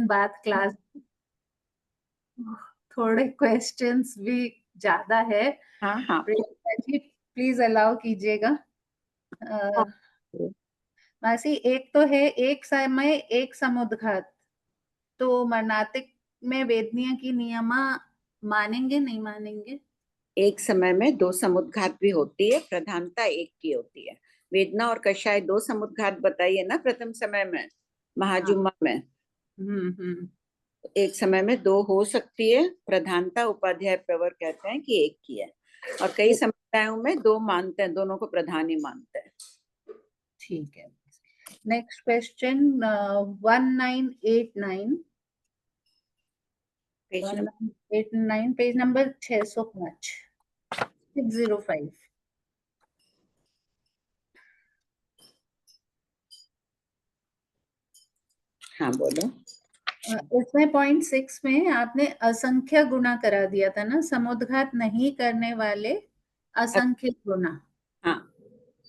बाद क्लास थोड़े क्वेश्चंस भी ज्यादा है। हाँ हाँ प्रियंका जी प्लीज अलाउ कीजिएगा। मासी, एक तो है एक समय एक समुद्घात, तो मरणातिक में वेदनीय की नियमा मानेंगे नहीं मानेंगे? एक समय में दो समुद्घात भी होती है, प्रधानता एक की होती है। वेदना और कषाय दो समुद्घात बताइए ना प्रथम समय में, महाजुम्मा में। हम्म। एक समय में दो हो सकती है, प्रधानता उपाध्याय प्रवर कहते हैं कि एक की है, और कई समुदायों में दो मानते हैं, दोनों को प्रधान ही मानते हैं। ठीक है। Next question 1989 page number 1989 page number 605 605। हाँ बोलो। इसमें पॉइंट 6 में आपने असंख्य गुना करा दिया था ना, समुद्घात नहीं करने वाले असंख्य गुना। हाँ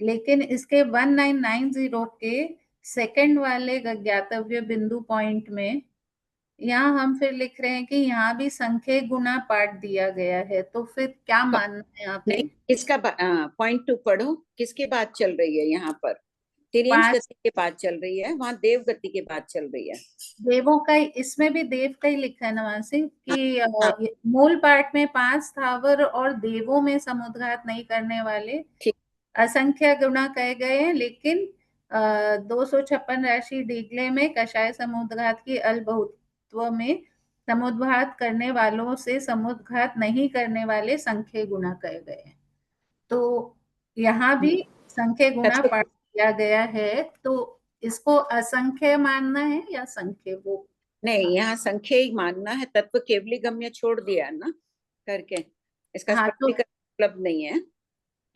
लेकिन इसके 1990 के सेकंड वाले ज्ञातव्य बिंदु पॉइंट में यहाँ हम फिर लिख रहे हैं कि यहाँ भी संख्या गुना पाठ दिया गया है, तो फिर क्या तो मानना है यहाँ नहीं, पे? किसका पॉइंट टू पढ़ो, किसके बात चल रही है यहाँ पर? तिर्यंश पांच गति के बात चल रही है, वहां देव गति के बात चल रही है। देवों का, इसमें भी देव का ही लिखा है नवासी कि हाँ मूल पाठ में 5 स्थावर और देवों में समुद्घात नहीं करने वाले ठीक। असंख्य गुना कहे गए हैं, लेकिन 256 राशि डीगले में कषाय समुद्घात की अल बहुत्व में समुद्घात करने वालों से समुद्घात नहीं करने वाले संख्य गुना कहे गए हैं। तो यहाँ भी संख्य गुना तत्व पाठ किया गया है, तो इसको असंख्य मानना है या संख्य? वो नहीं, यहाँ संख्या ही मानना है, तत्व केवली गम्य छोड़ दिया है ना करके, इसका हाँ, स्पष्टीकरण उपलब्ध नहीं है।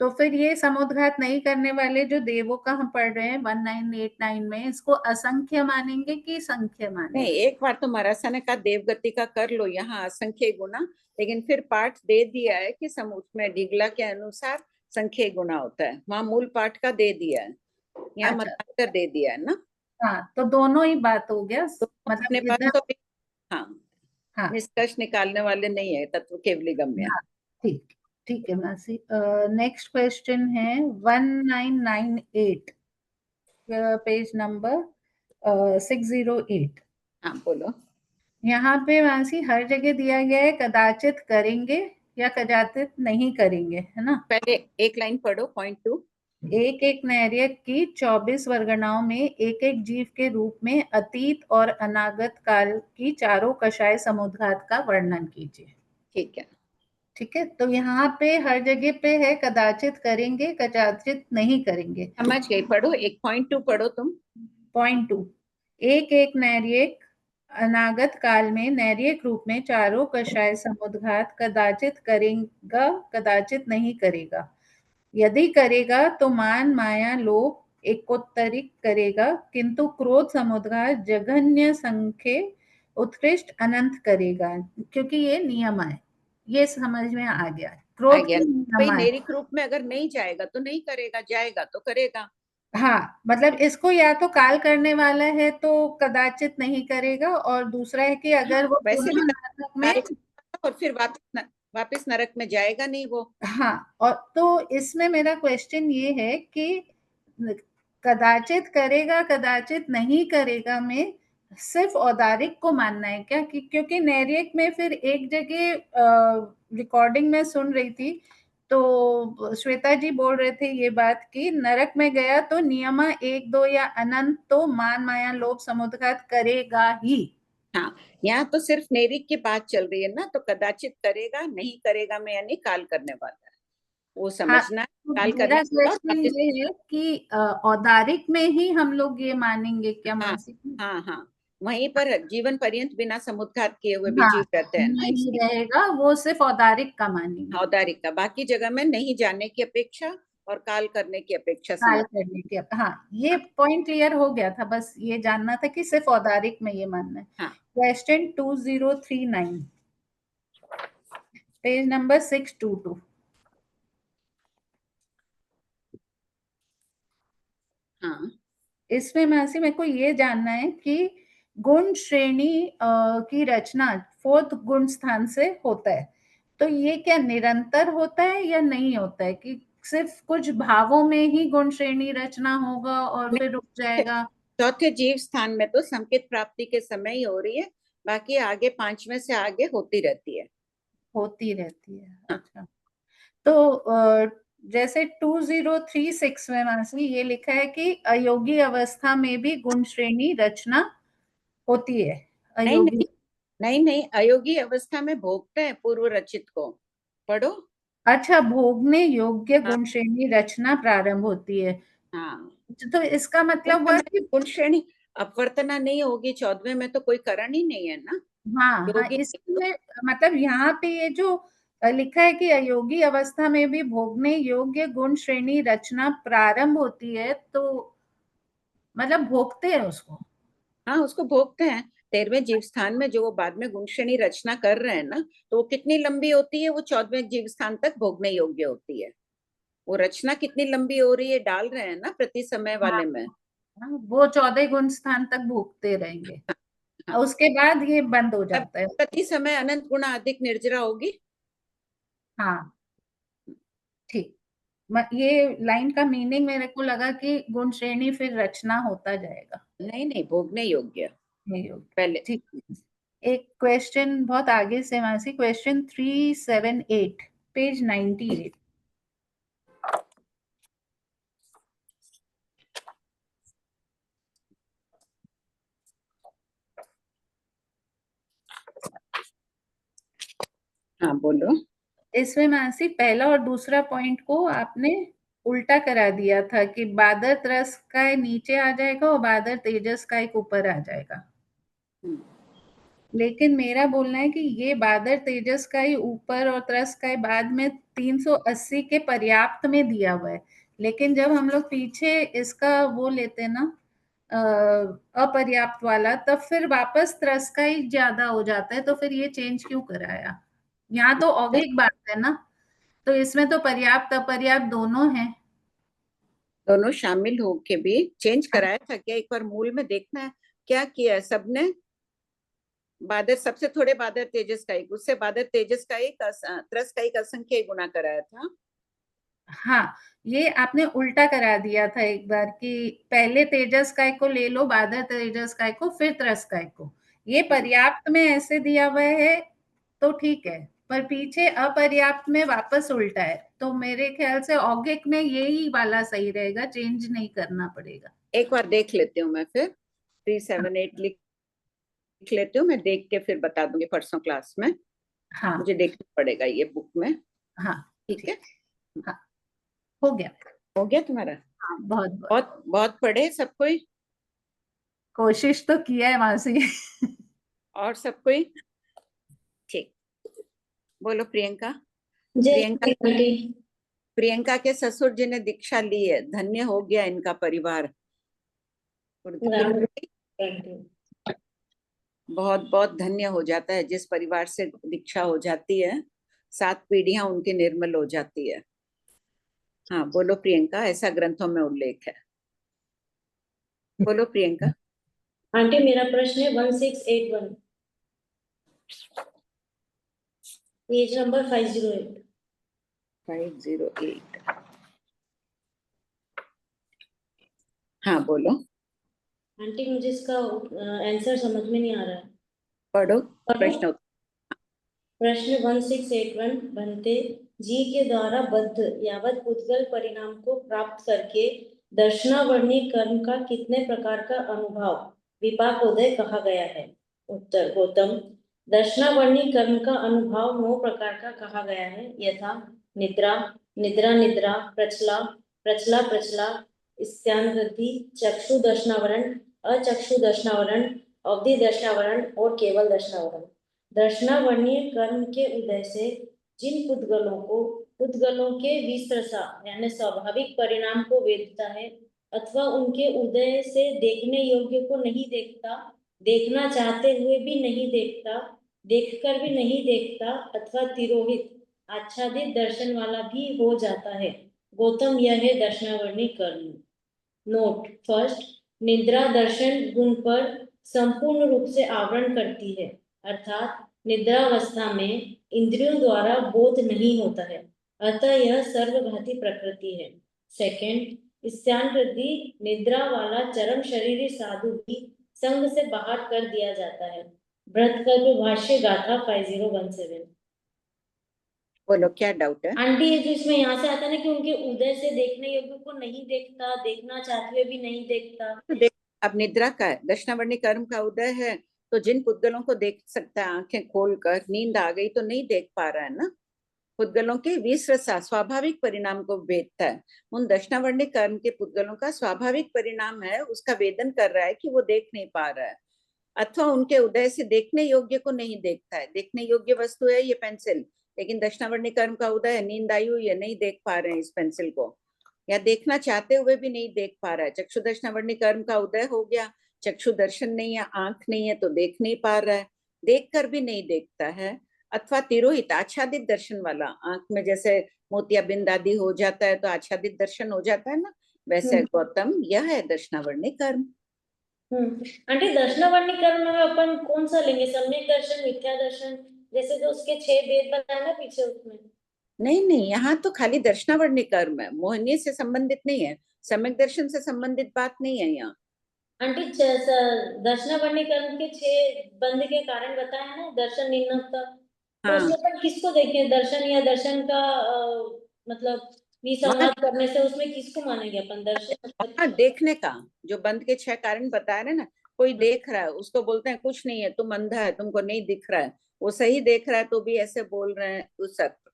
तो फिर ये समुद्घात नहीं करने वाले जो देवों का हम पढ़ रहे हैं 1989 में, इसको असंख्य मानेंगे कि संख्य नहीं, मानेंगे? एक बार तो मरासा ने कहा देवगति का कर लो, यहाँ असंख्य गुना, लेकिन फिर पाठ दे दिया है कि उसमें ढिगला के अनुसार संख्य गुना होता है, वहां मूल पाठ का दे दिया है, यहाँ अच्छा, मतांतर दे दिया है ना। हाँ, तो दोनों ही बात हो गया, तो अपने मतलब पास इधर। तो हाँ, हाँ निष्कर्ष निकालने वाले नहीं है, तत्व केवली गम्य। हाँ, ठीक ठीक है मासी। नेक्स्ट क्वेश्चन है 1998 पेज नंबर 608। हाँ बोलो। यहाँ पे मासी हर जगह दिया गया है कदाचित करेंगे या कदाचित नहीं करेंगे, है ना? पहले एक लाइन पढ़ो, पॉइंट टू। एक एक नैर्यक की 24 वर्गणाओं में एक एक जीव के रूप में अतीत और अनागत काल की चारों कषाय समुद्घात का वर्णन कीजिए। ठीक है, ठीक है, तो यहाँ पे हर जगह पे है कदाचित करेंगे कदाचित नहीं करेंगे। समझ गई, पढ़ो, एक पॉइंट टू पढ़ो तुम। पॉइंट 2, एक एक नैर्यक अनागत काल में नैर्यक रूप में चारों कषाय समुद्घात कदाचित करेगा कदाचित नहीं करेगा। यदि करेगा तो मान माया लोभ एकोत्तरिक करेगा, किंतु क्रोध समुद्घात जघन्य संख्य उत्कृष्ट अनंत करेगा, क्योंकि ये नियम है। ये समझ में आ गया, आ क्रोध गया की भाई, नियम है। नेरिक रूप में अगर नहीं जाएगा तो नहीं करेगा, जाएगा तो करेगा। हाँ, मतलब इसको या तो काल करने वाला है तो कदाचित नहीं करेगा, और दूसरा है कि अगर हाँ वो वैसे भी पुनः नरक काल में। और फिर वापस नरक में जाएगा नहीं वो। हाँ, और तो इसमें मेरा क्वेश्चन ये है कि कदाचित करेगा कदाचित नहीं करेगा में सिर्फ औदारिक को मानना है क्या? क्योंकि नैर्यक में फिर एक जगह रिकॉर्डिंग में सुन रही थी, तो श्वेता जी बोल रहे थे ये बात कि नरक में गया तो नियमा 1 2 या अनंत तो मान माया लोभ समुद्घात करेगा ही। हाँ, यहाँ तो सिर्फ नेरिक की बात चल रही है ना, तो कदाचित करेगा नहीं करेगा में यानी काल करने वाला है, वो हाँ, समझना है, तो काल करने मेरा वाला और क्वेश्चन वापिस। ये है कि औदारिक में ही हम लोग ये मानेंगे क्या हाँ मानसी? हाँ हाँ, वहीं पर जीवन पर्यंत बिना समुद्घात किए हुए भी हाँ, जीव रहते हैं ना, नहीं इसलिए रहेगा, वो सिर्फ औदारिक का मानेंगे। औदारिक का, बाकी जगह में नहीं जाने की अपेक्षा और काल करने की अपेक्षा काल समझ। करने के, हाँ, ये हाँ पॉइंट क्लियर हो गया था, बस ये जानना था कि सिर्फ औदारिक में ये मानना है। हाँ क्वेश्चन 2039 पेज नंबर 622। हाँ इसमें मासी मेरे को ये जानना है कि गुण श्रेणी की रचना 4th गुण स्थान से होता है, तो ये क्या निरंतर होता है या नहीं होता है कि सिर्फ कुछ भावों में ही गुण श्रेणी रचना होगा और फिर रुक जाएगा? चौथे जीव स्थान में तो संकेत प्राप्ति के समय ही हो रही है, बाकी आगे 5वें से आगे होती रहती है। होती रहती है, हाँ। अच्छा। तो जैसे 2036 में मानसी ये लिखा है कि अयोगी अवस्था में भी गुण श्रेणी रचना होती है। नहीं अयोगी, नहीं नहीं नहीं, अयोगी अवस्था में भोगते हैं पूर्व रचित को, पढ़ो। अच्छा, भोगने योग्य हाँ गुण श्रेणी रचना प्रारंभ होती है, हाँ, तो इसका मतलब हुआ कि गुण श्रेणी अपवर्तना नहीं होगी 14वें में, तो कोई कारण ही नहीं है ना। हाँ हाँ, योगी तो इसमें मतलब यहाँ पे ये जो लिखा है कि अयोगी अवस्था में भी भोगने योग्य गुण श्रेणी रचना प्रारंभ होती है, तो मतलब भोगते हैं उसको। हाँ, उसको भोगते हैं। 13वें जीव स्थान में जो वो बाद में गुण श्रेणी रचना कर रहे हैं ना, तो वो कितनी लंबी होती है, वो 14वें जीव स्थान तक भोगने योग्य होती है। वो रचना कितनी लंबी हो रही है, डाल रहे हैं ना प्रति समय हाँ वाले में। हाँ, वो 14 गुण स्थान तक भोगते रहेंगे, हाँ, उसके बाद ये बंद हो तब जाता है। प्रति समय अनंत गुणा अधिक निर्जरा होगी। हाँ, ठीक। ये लाइन का मीनिंग मेरे को लगा कि गुण श्रेणी फिर रचना होता जाएगा। नहीं नहीं, भोगने योग्य नहीं होगी, पहले। ठीक। एक क्वेश्चन बहुत आगे से मासी, क्वेश्चन 378 पेज 98। हाँ बोलो। इसमें मानसी पहला और दूसरा पॉइंट को आपने उल्टा करा दिया था कि बादर त्रस का नीचे आ जाएगा और बादर तेजस का एक ऊपर आ जाएगा, लेकिन मेरा बोलना है कि ये बादर तेजस का ही ऊपर और त्रस का ही बाद में 380 के पर्याप्त में दिया हुआ है, लेकिन जब हम लोग पीछे इसका वो लेते हैं ना अपर्याप्त वाला, तब फिर वापस त्रस का ही ज्यादा हो जाता है, तो फिर ये चेंज क्यों कराया? यहाँ तो औगिक बात है ना, तो इसमें तो पर्याप्त अपर्याप्त दोनों हैं। दोनों शामिल हो के भी चेंज कराया था क्या? एक बार मूल में देखना है क्या किया है सबने। बादर सबसे थोड़े बादर तेजस का एक, उससे बादर तेजस का एक, त्रस का एक असंख्य गुना कराया था। हाँ, ये आपने उल्टा करा दिया था एक बार कि पहले तेजस काय को ले लो, बादर तेजस काय को, फिर त्रस काय को। ये पर्याप्त में ऐसे दिया हुआ है तो ठीक है, पर पीछे अपर्याप्त में वापस उल्टा है, तो मेरे ख्याल से औगिक में यही वाला सही रहेगा, चेंज नहीं करना पड़ेगा। एक बार देख लेती हूँ मैं, फिर 378 लिख लेती हूँ मैं, देख के फिर बता दूंगी परसों क्लास में। हाँ मुझे देखना पड़ेगा ये बुक में। हाँ, ठीक है। ठीक। हाँ, हो गया। हो गया तुम्हारा? हाँ, बहुत बहुत बहुत बहुत पढ़े सब कोई? कोशिश तो किया है मासी। और सब कोई ठीक? बोलो प्रियंका। जय प्रियंका, श्री आंटी। प्रियंका के ससुर जी ने दीक्षा ली है, धन्य हो गया इनका परिवार। राम आंटी। बहुत बहुत धन्य हो जाता है जिस परिवार से दीक्षा हो जाती है, 7 पीढ़ियां उनकी निर्मल हो जाती है। हाँ बोलो प्रियंका, ऐसा ग्रंथों में उल्लेख है। बोलो प्रियंका। आंटी मेरा प्रश्न है 1681, पेज नंबर 508। 508। हाँ बोलो। आंटी मुझे इसका आंसर समझ में नहीं आ रहा है। पढ़ो पढ़ो। प्रश्न। प्रश्न 1681, बनते जी के द्वारा बद्ध यावत पुद्गल परिणाम को प्राप्त करके दर्शनावर्णी कर्म का कितने प्रकार का अनुभव विपाकोदय कहा गया है? उत्तर, गौतम, दर्शनावर्णी कर्म का अनुभव 9 प्रकार का कहा गया है, यथा निद्रा, निद्रा निद्रा, प्रचला, प्रचला प्रचला, स्त्यानवृत्ति, चक्षु दर्शनावरण, अचक्षु दर्शनावरण, अवधि दर्शनावरण और केवल दर्शनावरण। दर्शनावर्णीय कर्म के उदय से जिन पुद्गलों के विस्तृसा यानी स्वाभाविक परिणाम को वेदता है, अथवा उनके उदय से देखने योग्य को नहीं देखता, देखना चाहते हुए भी नहीं देखता, देखकर भी नहीं देखता, अथवा तिरोहित आच्छादित दर्शन वाला भी हो जाता है, गौतम यह है दर्शनावर्णी कर्म। नोट फर्स्ट, निद्रा दर्शन गुण पर संपूर्ण रूप से आवरण करती है, अर्थात निद्रावस्था में इंद्रियों द्वारा बोध नहीं होता है, अतः यह सर्वघाती प्रकृति है। सेकंड, स्थानवृद्धि निद्रा वाला चरम शरीरी साधु भी संग से बाहर कर दिया जाता है। बृहत्कल्प भाष्य गाथा 5017। बोलो क्या डाउट है? आंटी ये जो इसमें यहाँ से आता है ना कि उनके उदय से देखने योग्य को नहीं देखता, देखना चाहते हुए भी नहीं देखता। तो देख, अब निद्रा का है, दक्षिणावर्णी कर्म का उदय है, तो जिन पुद्गलों को देख सकता है आंखें खोलकर, नींद आ गई तो नहीं देख पा रहा है ना, पुद्गलों के विसृसा स्वाभाविक परिणाम को वेदता है। उन दक्षिणावर्णी कर्म के पुद्गलों का स्वाभाविक परिणाम है, उसका वेदन कर रहा है कि वो देख नहीं पा रहा है, अथवा उनके उदय से देखने योग्य को नहीं देखता है। देखने योग्य वस्तु है ये पेंसिल, लेकिन दक्षिणावर्णी कर्म का उदय है, नींद आई हुई है, नहीं देख पा रहे हैं इस पेंसिल को, या देखना चाहते हुए भी नहीं देख पा रहा है। चक्षु दक्षिणावर्णी कर्म का उदय हो गया, चक्षु दर्शन नहीं है, आंख नहीं है तो देख नहीं पा रहा है, देख कर भी नहीं देखता है। अथवा तिरोहित आच्छादित दर्शन वाला, आंख में जैसे मोतियाबिंद आदि हो जाता है तो आच्छादित दर्शन हो जाता है ना, वैसे गौतम यह है दक्षिणावर्णी कर्म। आंटी दर्शनावर्णी कर्म में अपन कौन सा लेंगे, सम्यक दर्शन, मिथ्या दर्शन, जैसे जो उसके 6 भेद बताए ना पीछे उसमें? नहीं नहीं, यहाँ तो खाली दर्शनावर्णी कर्म है, मोहिनी से संबंधित नहीं है, सम्यक दर्शन से संबंधित बात नहीं है यहाँ। आंटी दर्शनावर्णी कर्म के 6 बंध के कारण बताए ना, दर्शन निम्नता, तो हाँ उसमें अपन किसको देखें, दर्शन या दर्शन का मतलब विसंवाद करने से उसमें किसको मानेंगे अपन, दर्शन? हाँ, देखने का, जो बंध के 6 कारण बता रहे ना, कोई देख रहा है उसको बोलते हैं कुछ नहीं है, तुम अंधा है, तुमको नहीं दिख रहा है, वो सही देख रहा है तो भी ऐसे बोल रहे हैं,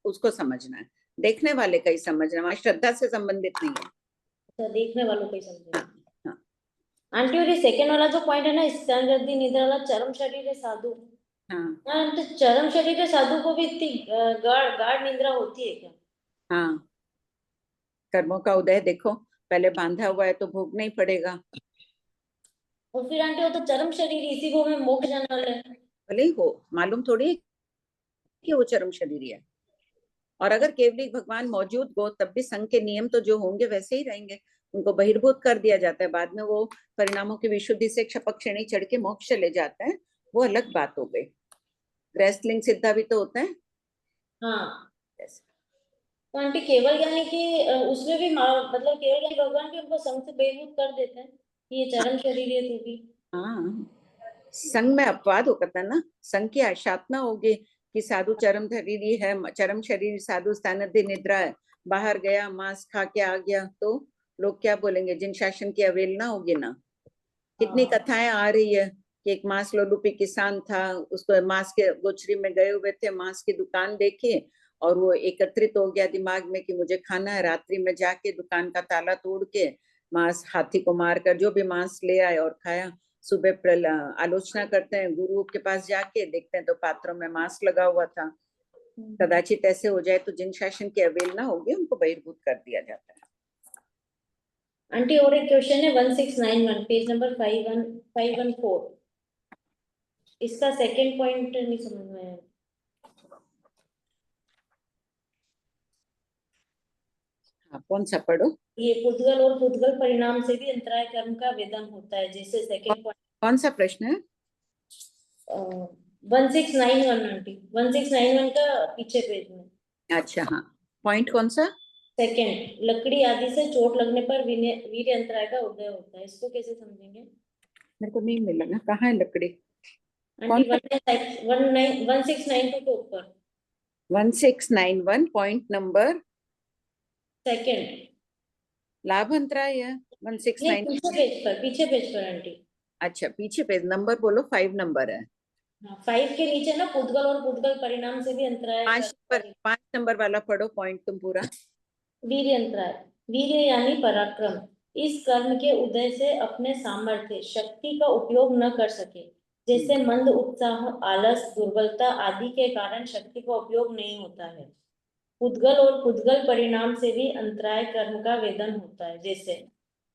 उसको समझना है, देखने वाले का ही समझना, वहां श्रद्धा से संबंधित नहीं है। अच्छा, देखने वालों को ही समझे। हाँ, हाँ। आंटी और ये सेकेंड वाला जो पॉइंट है ना, स्थानवृद्धि निद्रा वाला चरम शरीर है साधु, हाँ तो चरम शरीर के साधु को भी इतनी गाढ़ निद्रा होती है क्या? हाँ, कर्मों का उदय देखो, पहले बांधा हुआ है तो भोगना ही पड़ेगा। और फिर आंटी वो तो चरम शरीर, इसी को मैं मोक्ष जाने वाला है। भले ही हो, मालूम थोड़ी कि वो चरम शरीर है, और अगर केवली भगवान मौजूद हो तब भी संघ के नियम तो जो होंगे वैसे ही रहेंगे, उनको बहिर्भूत कर दिया जाता है, बाद में वो परिणामों की विशुद्धि से क्षपक श्रेणी चढ़ के मोक्ष चले जाते हैं, वो अलग बात हो गई। गृहस्थलिंग सिद्धा भी तो होता है। हाँ, तो आंटी केवल ज्ञानी की उसमें भी मतलब केवल ज्ञानी भगवान भी उनको संग से बहिर्भूत कर देते हैं कि ये चरम शरीर है तू भी। हाँ, संघ में अपवाद होता है ना, संघ की आशातना होगी कि साधु चरम शरीरी है, चरम शरीर साधु स्थानधि निद्रा है, बाहर गया मांस खा के आ गया तो लोग क्या बोलेंगे, जिन शासन की अवहेलना होगी ना। कितनी कथाएं आ रही है कि एक मांस लोलुपी किसान था, उसको मांस के गोचरी में गए हुए थे, मांस की दुकान देखी और वो एकत्रित हो गया दिमाग में कि मुझे खाना है, रात्रि में जाके दुकान का ताला तोड़ के मांस, हाथी को मारकर जो भी मांस ले आए और खाया। सुबह आलोचना करते हैं, गुरु के पास जाके देखते हैं तो पात्रों में मांस लगा हुआ था। कदाचित ऐसे हो जाए तो जिन शासन की अवहेलना होगी उनको बहिर्भूत कर दिया जाता है। आंटी और एक क्वेश्चन है 1691 पेज नंबर 514, इसका सेकंड पॉइंट नहीं समझ में आया। हाँ, कौन सा पढ़ो? ये पुद्गल और पुद्गल परिणाम से भी अंतराय कर्म का वेदन होता है, जैसे सेकंड पॉइंट। कौन सा प्रश्न है? 1691 आंटी, 1691 का पीछे पेज में। अच्छा हाँ, पॉइंट कौन सा? सेकंड, लकड़ी आदि से चोट लगने पर वीर्य अंतराय का उदय होता है, इसको कैसे समझेंगे? मेरे को नहीं मिला ना, कहाँ है लकड़ी? आंटी 1692 के ऊपर 1691 पॉइंट नंबर सेकंड, लाभ अंतराय है 169। पीछे पेज पर आंटी। अच्छा, पीछे पेज नंबर बोलो, 5 नंबर है। 5 के नीचे ना पुद्गल और पुद्गल परिणाम से भी अंतराय। 5 नंबर वाला पढ़ो पॉइंट तुम पूरा। वीर्य अंतराय, वीर्य यानी पराक्रम, इस कर्म के उदय से अपने सामर्थ्य शक्ति का उपयोग न कर सके, जैसे मंद उत्साह, आलस, दुर्बलता आदि के कारण शक्ति का उपयोग नहीं होता है। पुद्गल और पुद्गल परिणाम से भी अंतराय कर्म का वेदन होता है, जैसे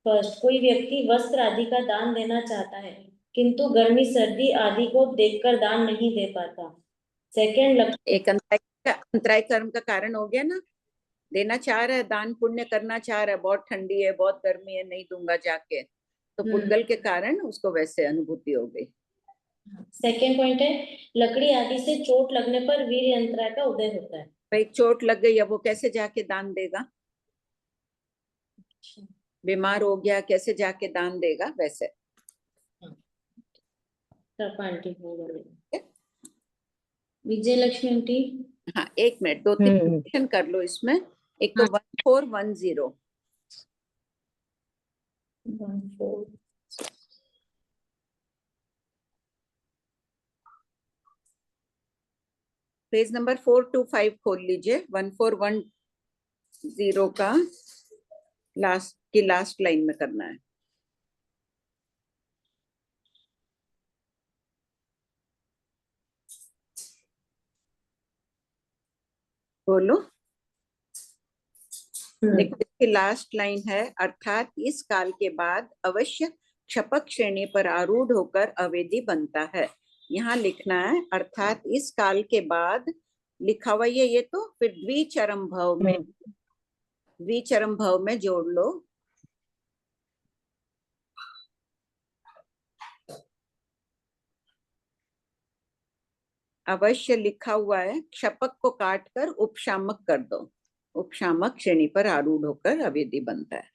फर्स्ट, कोई व्यक्ति वस्त्र आदि का दान देना चाहता है किंतु गर्मी सर्दी आदि को देखकर दान नहीं दे पाता। सेकंड, एक अंतराय कर्म का कारण हो गया ना, देना चाह रहा है, दान पुण्य करना चाह रहा है, बहुत ठंडी है बहुत गर्मी है, नहीं दूंगा जाके, तो पुद्गल के कारण उसको वैसे अनुभूति हो गई। सेकेंड पॉइंट है, लकड़ी आदि से चोट लगने पर वीर्य अंतरा का उदय होता है। भाई चोट लग गई, अब वो कैसे जाके दान देगा? बीमार हो गया, कैसे जाके दान देगा? वैसे विजय लक्ष्मी आंटी। हाँ, एक मिनट, 2-3 क्वेश्चन कर लो इसमें। एक तो 1410 पेज नंबर 425 खोल लीजिए। 1410 का लास्ट लाइन में करना है। बोलो। देखो इसकी लास्ट लाइन है, अर्थात इस काल के बाद अवश्य क्षपक श्रेणी पर आरूढ़ होकर अवेदी बनता है। यहाँ लिखना है अर्थात इस काल के बाद, लिखा हुआ ये तो फिर द्विचरम भाव में जोड़ लो। अवश्य लिखा हुआ है, क्षपक को काट कर उपशामक कर दो। उपशामक श्रेणी पर आरूढ़ होकर अवेदी बनता है।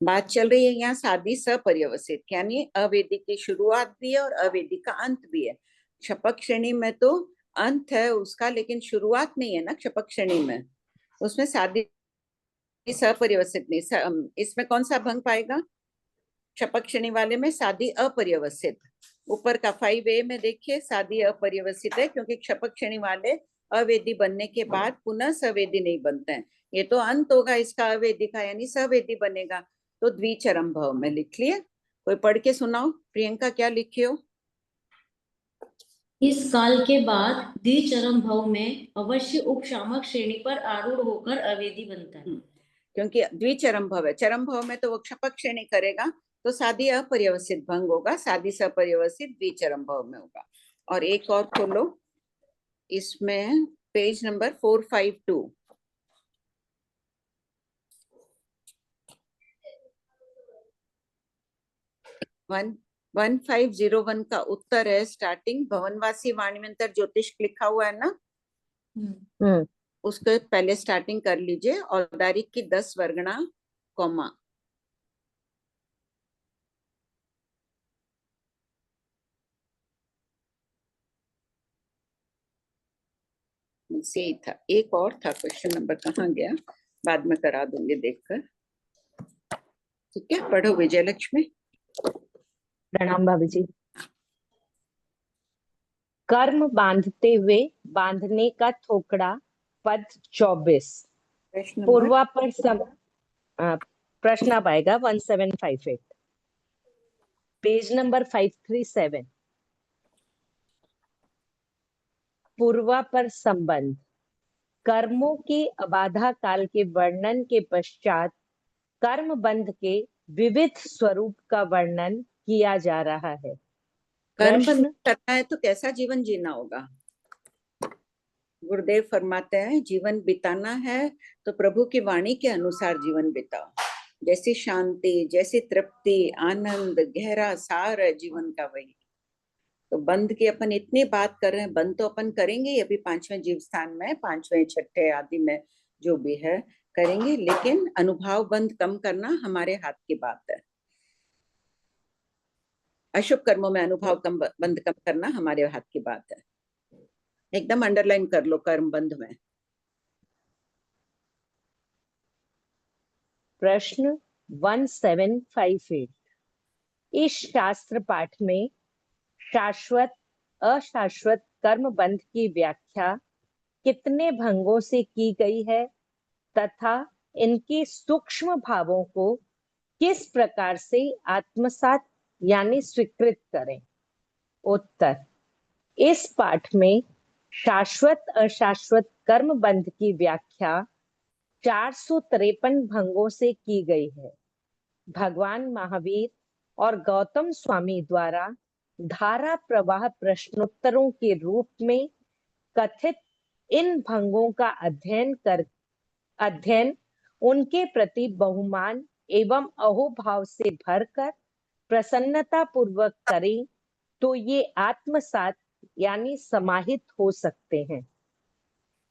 बात चल रही है यहाँ सादी सपर्यवसित, यानी अवेदी की शुरुआत भी है और अवेदी का अंत भी है। क्षपक श्रेणी में तो अंत है उसका, लेकिन शुरुआत नहीं है ना क्षपक श्रेणी में। उसमें सादी सपर्यवसित नहीं। इसमें कौन सा भंग पाएगा? क्षपक श्रेणी वाले में सादी अपर्यवसित। ऊपर का 5A में देखिए सादी अपर्यवसित है, क्योंकि क्षपक श्रेणी वाले अवेदी बनने के बाद पुनः सवेदी नहीं बनते हैं। ये तो अंत होगा इसका अवेदी का, यानी सवेदी बनेगा। तो द्विचरम भाव में लिख लिए। कोई पढ़ के सुनाओ। प्रियंका क्या लिखे हो? इस काल के बाद द्विचरम भाव में अवश्य उपशामक श्रेणी पर आरूढ़ होकर अवेदी बनता है। क्योंकि द्विचरम भाव है, चरम भाव में तो वो क्षपक श्रेणी करेगा, तो सादी अपर्यवसित भंग होगा, सादी सपर्यवसित द्विचरम भाव में होगा। और एक और खोलो, इसमें पेज नंबर 452। 1501 का उत्तर है स्टार्टिंग भवनवासी वाणिमंत्र ज्योतिष लिखा हुआ है ना। उसको पहले स्टार्टिंग कर लीजिए। और औदारिक की 10 वर्गणा कॉमा। यही था। एक और था क्वेश्चन नंबर, कहाँ गया? बाद में करा दूंगी देखकर। ठीक है, पढ़ो विजय लक्ष्मी। प्रणाम भाभी जी। कर्म बांधते हुए बांधने का थोकड़ा, पद 24। पूर्वा पर प्रश्न आप आएगा 1758, पेज नंबर 537। पूर्वा पर संबंध, कर्मों के अबाधा काल के वर्णन के पश्चात कर्म बंध के विविध स्वरूप का वर्णन किया जा रहा है। कर्म बंध करना है तो कैसा जीवन जीना होगा? गुरुदेव फरमाते हैं जीवन बिताना है तो प्रभु की वाणी के अनुसार जीवन बिताओ। जैसी शांति, जैसी तृप्ति, आनंद, गहरा सार है जीवन का, वही। तो बंध की अपन इतनी बात कर रहे हैं, बंध तो अपन करेंगे अभी 5वें जीव स्थान में, 5वें 6ठे आदि में जो भी है करेंगे, लेकिन अनुभव बंध कम करना हमारे हाथ की बात है। अशुभ कर्मों में अनुभव बंध कम करना हमारे हाथ की बात है। एकदम अंडरलाइन कर लो कर्म बंध में। प्रश्न 1758। इस शास्त्र पाठ में शाश्वत अशाश्वत कर्म बंध की व्याख्या कितने भंगों से की गई है तथा इनके सूक्ष्म भावों को किस प्रकार से आत्मसात यानी स्वीकृत करें? उत्तर, इस पाठ में शाश्वत अशाश्वत कर्म बंध की व्याख्या 453 भंगों से की गई है। भगवान महावीर और गौतम स्वामी द्वारा धारा प्रवाह प्रश्नोत्तरों के रूप में कथित इन भंगों का अध्ययन उनके प्रति बहुमान एवं अहोभाव से भरकर प्रसन्नता पूर्वक करें तो ये आत्मसात यानी समाहित हो सकते हैं।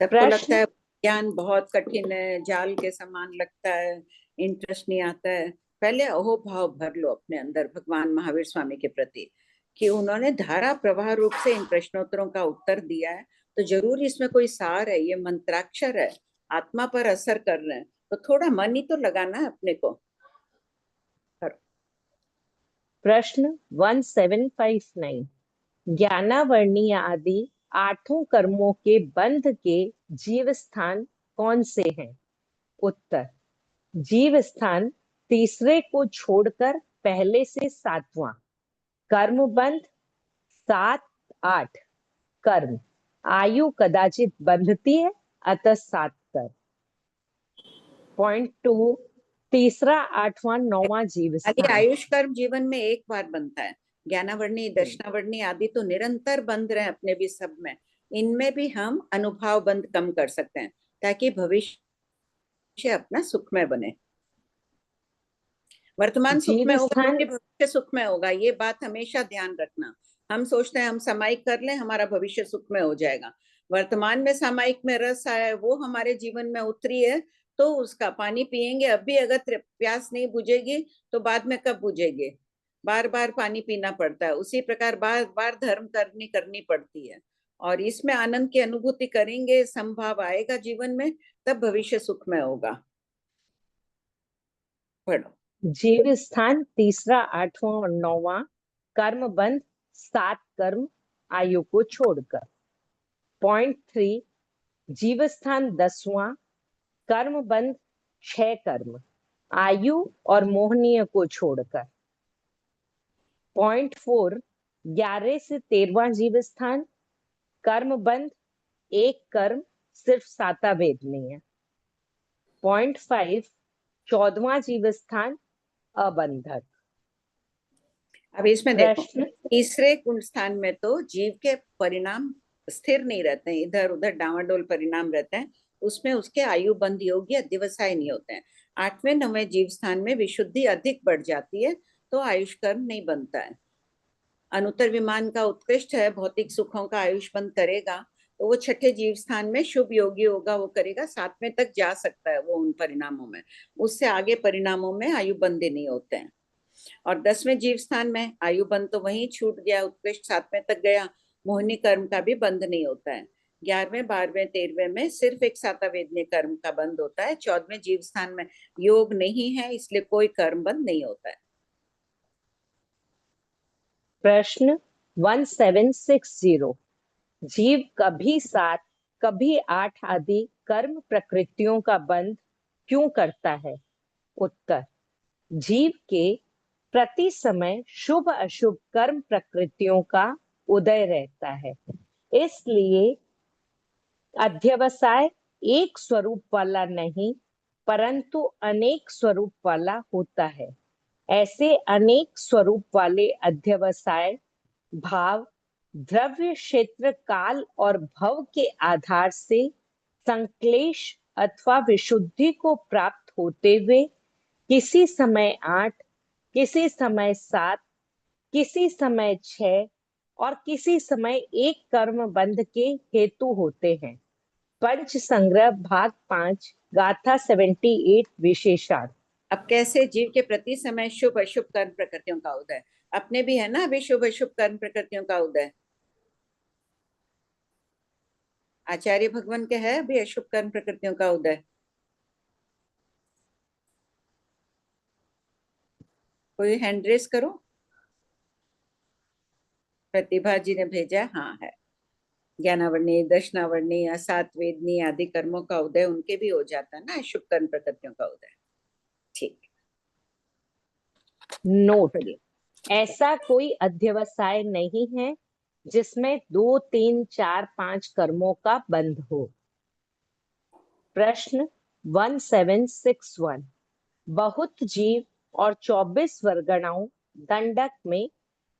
सबको लगता है ज्ञान बहुत कठिन है, जाल के समान लगता है, इंटरेस्ट नहीं आता है। पहले अहोभाव भर लो अपने अंदर भगवान महावीर स्वामी के प्रति कि उन्होंने धारा प्रवाह रूप से इन प्रश्नोत्तरों का उत्तर दिया है, तो जरूर इसमें कोई सार है, ये मंत्राक्षर है, आत्मा पर असर कर रहे हैं, तो थोड़ा मन ही तो लगाना है अपने को। प्रश्न 1759, ज्ञानावर्णीय आदि आठों कर्मों के बंध के जीव स्थान कौन से हैं? उत्तर, जीव स्थान तीसरे को छोड़कर पहले से सातवां। कर्म बंध 7, 8 कर्म, आयु कदाचित बंधती है अतः 7 कर्म। पॉइंट 2, तीसरा, 8वां, 9वां जीव स्थान। आयुष कर्म जीवन में एक बार बनता है, ज्ञानावर्णी दर्शनावर्णी आदि तो निरंतर बंध रहे हैं अपने भी सब में, इनमें भी हम अनुभाव बंध कम कर सकते हैं ताकि भविष्य अपना सुखमय बने। वर्तमान सुखमय होगा, भविष्य सुखमय होगा, ये बात हमेशा ध्यान रखना। हम सोचते हैं हम सामायिक कर लें हमारा भविष्य सुखमय हो जाएगा, वर्तमान में सामायिक में रस आया है, वो हमारे जीवन में उतरी है, तो उसका पानी पिएंगे। अभी अगर प्यास नहीं बुझेगी तो बाद में कब बुझेगी? बार बार पानी पीना पड़ता है। उसी प्रकार बार बार धर्म करनी पड़ती है, और इसमें आनंद की अनुभूति करेंगे, संभाव आएगा जीवन में, तब भविष्य सुखमय होगा। पढ़ो। जीव स्थान तीसरा, 8वां और 9वां, कर्म बंध 7 कर्म, आयु को छोड़कर। पॉइंट 3, जीव स्थान 10वां, कर्म बंध 6 कर्म, आयु और मोहनीय को छोड़कर। पॉइंट 4, 11 से 13वां जीव स्थान, कर्म बंध 1 कर्म, सिर्फ सातावेद में है। पॉइंट 5, 14वां जीव स्थान, अबंधक। अब इसमें देखो, तीसरे गुण स्थान में तो जीव के परिणाम स्थिर नहीं रहते हैं, इधर उधर डावाडोल परिणाम रहते हैं, उसमें उसके आयु बंध योग्य अध्यवसाय नहीं होते हैं। 8वें 9वें जीव स्थान में विशुद्धि अधिक बढ़ जाती है, तो आयुष कर्म नहीं बनता है। अनुत्तर विमान का उत्कृष्ट है, भौतिक सुखों का आयुष बंद करेगा, तो वो 6ठे जीव स्थान में शुभ योगी होगा, वो करेगा, 7वें तक जा सकता है वो उन परिणामों में, उससे आगे परिणामों में आयु बंद नहीं होते हैं। और 10वें जीव स्थान में आयु बंध तो वहीं छूट गया, उत्कृष्ट 7वें तक गया, मोहिनी कर्म का भी बंध नहीं होता है। 11वें 12वें 13वें में सिर्फ एक सातावेदनीय कर्म का बंध होता है। 14वें जीव स्थान में योग नहीं है, इसलिए कोई कर्म बंध नहीं होता है। प्रश्न 1760, जीव कभी 7 कभी 8 आदि कर्म प्रकृतियों का बंध क्यों करता है? उत्तर, जीव के प्रति समय शुभ अशुभ कर्म प्रकृतियों का उदय रहता है, इसलिए अध्यवसाय एक स्वरूप वाला नहीं परंतु अनेक स्वरूप वाला होता है। ऐसे अनेक स्वरूप वाले अध्यवसाय भाव द्रव्य क्षेत्र काल और भव के आधार से संक्लेश अथवा विशुद्धि को प्राप्त होते हुए किसी समय 8, किसी समय 7, किसी समय 6 और किसी समय 1 कर्म बंध के हेतु होते हैं। पंच संग्रह भाग 5 गाथा 78 विशेषार्थ। अब कैसे जीव के प्रति समय शुभ अशुभ कर्म प्रकृतियों का उदय, अपने भी है ना अभी शुभ अशुभ कर्म प्रकृतियों का उदय, आचार्य भगवान के है अभी अशुभ कर्म प्रकृतियों का उदय? कोई हैंड रेस करो। प्रतिभा जी ने भेजा, हाँ है। ज्ञानावर्णी दर्शनावर्णी असातवेदनी आदि कर्मों का उदय उनके भी हो जाता है ना, अशुभ कर्म प्रकृतियों का उदय। ठीक। नोट, ऐसा कोई अध्यवसाय नहीं है जिसमें 2, 3, 4, 5 कर्मों का बंध हो। प्रश्न 1761, बहुत जीव और 24 वर्गणाओं दंडक में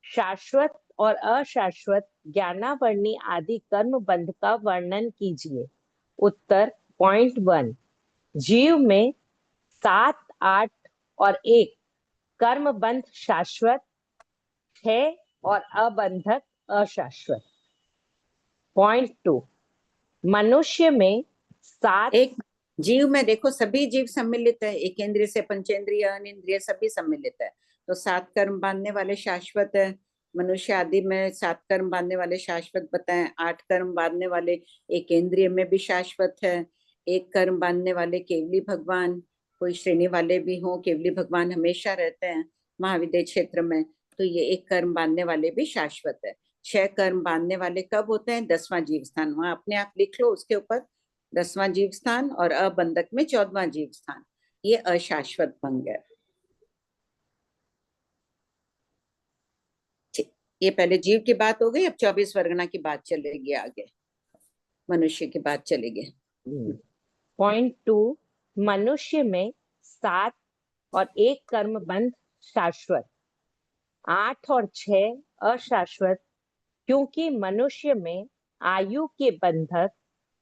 शाश्वत और अशाश्वत ज्ञानावर्णी आदि कर्म बंध का वर्णन कीजिए। उत्तर, पॉइंट 1, जीव में 7, 8 और 1 कर्म बंध शाश्वत, 6 और अबंधक अशाश्वत। पॉइंट 2, मनुष्य में 7, एक जीव में देखो सभी जीव सम्मिलित है, एक इंद्रिय से पंचेंद्रिय अनिंद्रिय सभी सम्मिलित है, तो 7 कर्म बांधने वाले शाश्वत है। मनुष्य आदि में 7 कर्म बांधने वाले शाश्वत बताएं, 8 कर्म बांधने वाले एक इंद्रिय में भी शाश्वत है, 1 कर्म बांधने वाले केवली भगवान, कोई श्रेणी वाले भी हो, केवली भगवान हमेशा रहते हैं महाविद्य क्षेत्र में, तो ये 1 कर्म बांधने वाले भी शाश्वत है। 6 कर्म बांधने वाले कब होते हैं? 10वां जीव स्थान, वहां अपने आप लिख लो उसके ऊपर, 10वां जीव स्थान, और अबंधक में 14वां जीव स्थान, ये अशाश्वत भंग है। ये पहले जीव की बात हो गई, अब 24 वर्गना की बात चलेगी, आगे मनुष्य की बात चलेगी। पॉइंट 2, मनुष्य में 7 और 1 कर्म बंध शाश्वत, 8 और 6 अशाश्वत, क्योंकि मनुष्य में आयु के बंधक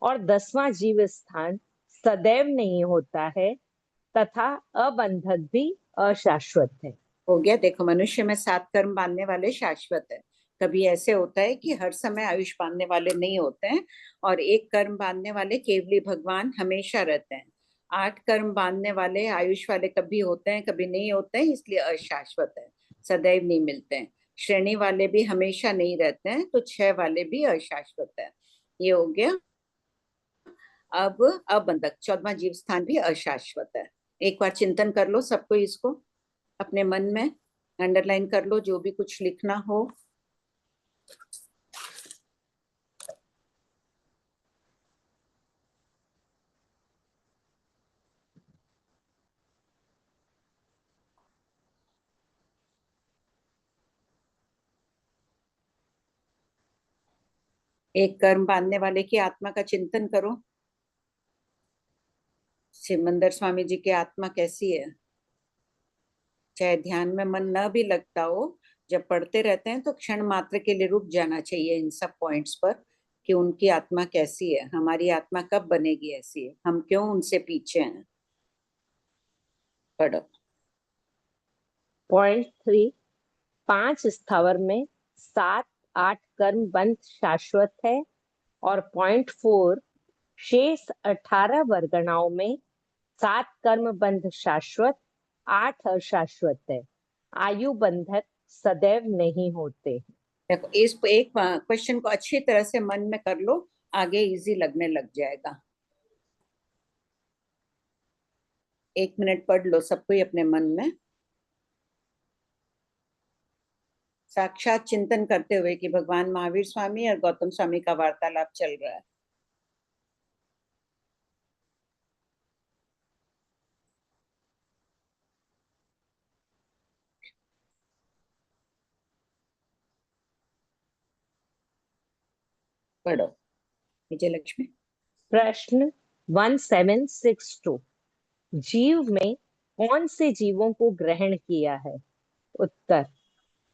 और 10वां जीव स्थान सदैव नहीं होता है तथा अबंधक भी अशाश्वत है। हो गया, देखो मनुष्य में 7 कर्म बांधने वाले शाश्वत है। कभी ऐसे होता है कि हर समय आयुष बांधने वाले नहीं होते हैं, और 1 कर्म बांधने वाले केवली भगवान हमेशा रहते हैं। 8 कर्म बांधने वाले आयुष वाले कभी होते हैं कभी नहीं होते हैं, इसलिए अशाश्वत है, सदैव नहीं मिलते हैं। श्रेणी वाले भी हमेशा नहीं रहते हैं, तो 6 वाले भी अशाश्वत है। ये हो गया। अब अबंधक 14वां जीव स्थान भी अशाश्वत है। एक बार चिंतन कर लो सबको, इसको अपने मन में अंडरलाइन कर लो, जो भी कुछ लिखना हो। एक कर्म बांधने वाले की आत्मा का चिंतन करो। सिमंदर स्वामी जी की आत्मा कैसी है? चाहे ध्यान में मन न भी लगता हो, जब पढ़ते रहते हैं तो क्षण मात्र के लिए रुक जाना चाहिए इन सब पॉइंट्स पर, कि उनकी आत्मा कैसी है, हमारी आत्मा कब बनेगी ऐसी है, हम क्यों उनसे पीछे हैं। पढ़ो। पॉइंट 3, 5 स्थावर में 7, 8 कर्म बंध शाश्वत है, और पॉइंट 4, शेष 18 वर्गणाओं में 7 कर्म बंध शाश्वत, 8 अशाश्वत है। आयु बंधक सदैव नहीं होते। देखो इस एक क्वेश्चन को अच्छी तरह से मन में कर लो, आगे इजी लगने लग जाएगा। 1 मिनट पढ़ लो सबको ही अपने मन में, साक्षात चिंतन करते हुए कि भगवान महावीर स्वामी और गौतम स्वामी का वार्तालाप चल रहा है। पढ़ो विजय लक्ष्मी। प्रश्न 1762, जीव में कौन से जीवों को ग्रहण किया है? उत्तर,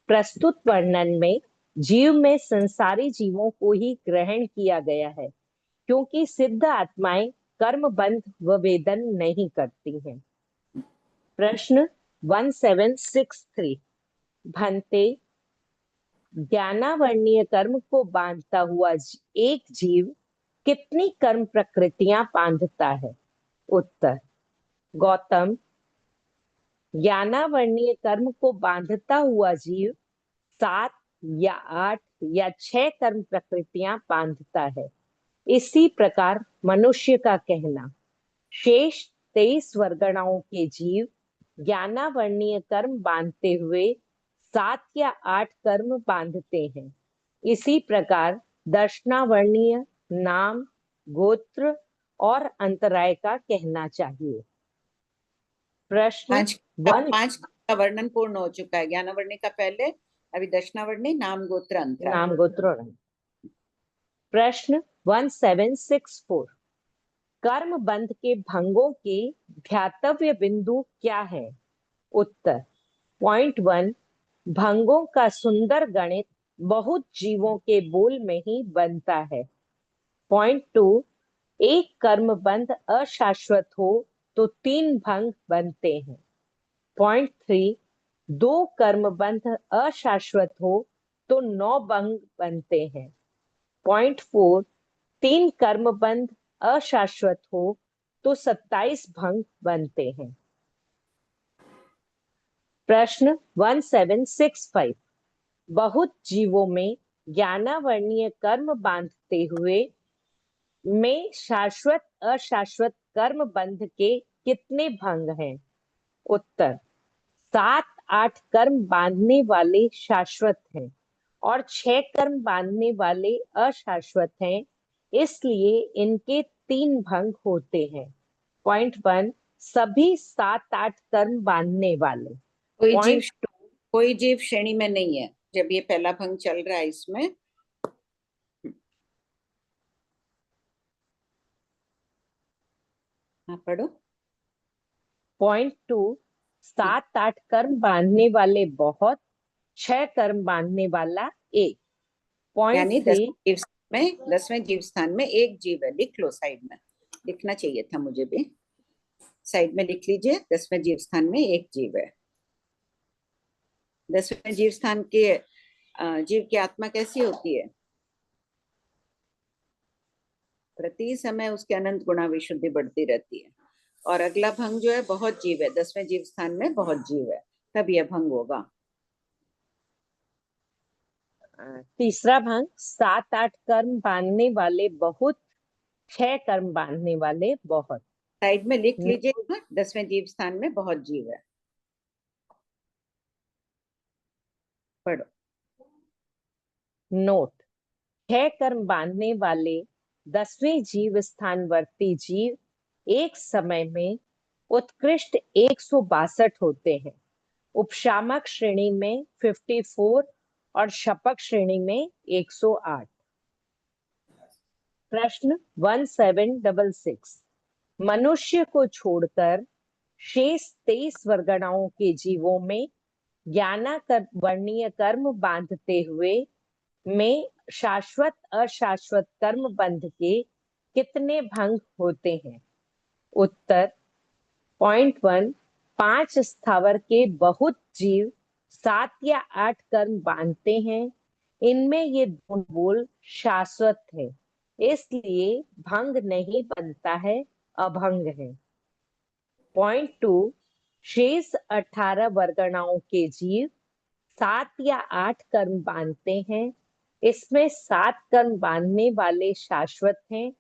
प्रस्तुत वर्णन में जीव में संसारी जीवों को ही ग्रहण किया गया है, क्योंकि सिद्ध आत्माएं कर्म बंध व वेदन नहीं करती हैं। प्रश्न 1763, भंते, ज्ञानावर्णीय कर्म को बांधता हुआ एक जीव कितनी कर्म प्रकृतियां बांधता है? उत्तर, गौतम, ज्ञानावर्णीय कर्म को बांधता हुआ जीव 7 या 8 या 6 कर्म प्रकृतियां बांधता है। इसी प्रकार मनुष्य का कहना, शेष 23 वर्गणाओं के जीव ज्ञानावर्णीय कर्म बांधते हुए 7 या 8 कर्म बांधते हैं। इसी प्रकार दर्शनावर्णीय, नाम, गोत्र और अंतराय का कहना चाहिए। प्रश्न 5 का वर्णन पूर्ण हो चुका है। ज्ञानावर्णी का पहले, अभी दर्शनावर्णी, नाम, गोत्र, अंतराय। नाम, गोत्र और प्रश्न 1764, कर्म बंध के भंगों के ध्यातव्य बिंदु क्या है? उत्तर, पॉइंट 1, भंगों का सुंदर गणित बहुत जीवों के बोल में ही बनता है। पॉइंट 2, एक कर्म बंध अशाश्वत हो तो 3 भंग बनते हैं। पॉइंट 3, 2 कर्म बंध अशाश्वत हो तो 9 भंग बनते हैं। पॉइंट 4, 3 कर्म बंध अशाश्वत हो तो 27 भंग बनते हैं। प्रश्न 1765, बहुत जीवों में ज्ञानावर्णीय कर्म बांधते हुए में शाश्वत अशाश्वत कर्म बंध के कितने भंग हैं? उत्तर, 7-8 कर्म बांधने वाले शाश्वत हैं और 6 कर्म बांधने वाले अशाश्वत हैं, इसलिए इनके 3 भंग होते हैं। पॉइंट 1, सभी 7-8 कर्म बांधने वाले। कोई जीव श्रेणी में नहीं है जब ये पहला भंग चल रहा है इसमें। हाँ पढ़ो। पॉइंट 2, 7-8 कर्म बांधने वाले बहुत, 6 कर्म बांधने वाला एक। पॉइंट यानी 3, 10वें जीव स्थान में एक जीव है। लिख लो, साइड में लिखना चाहिए था मुझे भी। साइड में लिख लीजिए, 10वें जीव स्थान में एक जीव है। 10वें जीव स्थान के जीव की आत्मा कैसी होती है? प्रति समय उसके अनंत गुणा विशुद्धि बढ़ती रहती है। और अगला भंग जो है बहुत जीव है, 10वें जीव स्थान में बहुत जीव है, तब यह भंग होगा। तीसरा भंग, 7-8 कर्म बांधने वाले बहुत, 6 कर्म बांधने वाले बहुत। साइड में लिख लीजिए, 10वें जीव स्थान में बहुत जीव है। पढ़ो। नोट, 6 कर्म बांधने वाले 10वें जीव स्थानवर्ती जीव एक समय में उत्कृष्ट 162 होते हैं। उपशामक श्रेणी में 54 और शपक श्रेणी में 108। प्रश्न 1766, मनुष्य को छोड़कर शेष 23 वर्गणाओं के जीवों में ज्ञानावर्णीय कर्म बांधते हुए में शाश्वत अशाश्वत कर्म बंध के कितने भंग होते हैं? उत्तर, पॉइंट 1, 5 स्थावर के बहुत जीव 7 या 8 कर्म बांधते हैं, इनमें ये दोनों बोल शाश्वत है, इसलिए भंग नहीं बनता है, अभंग है। पॉइंट 2, शेष 18 वर्गणाओं के जीव 7 या 8 कर्म बांधते हैं, इसमें 7 कर्म बांधने वाले शाश्वत हैं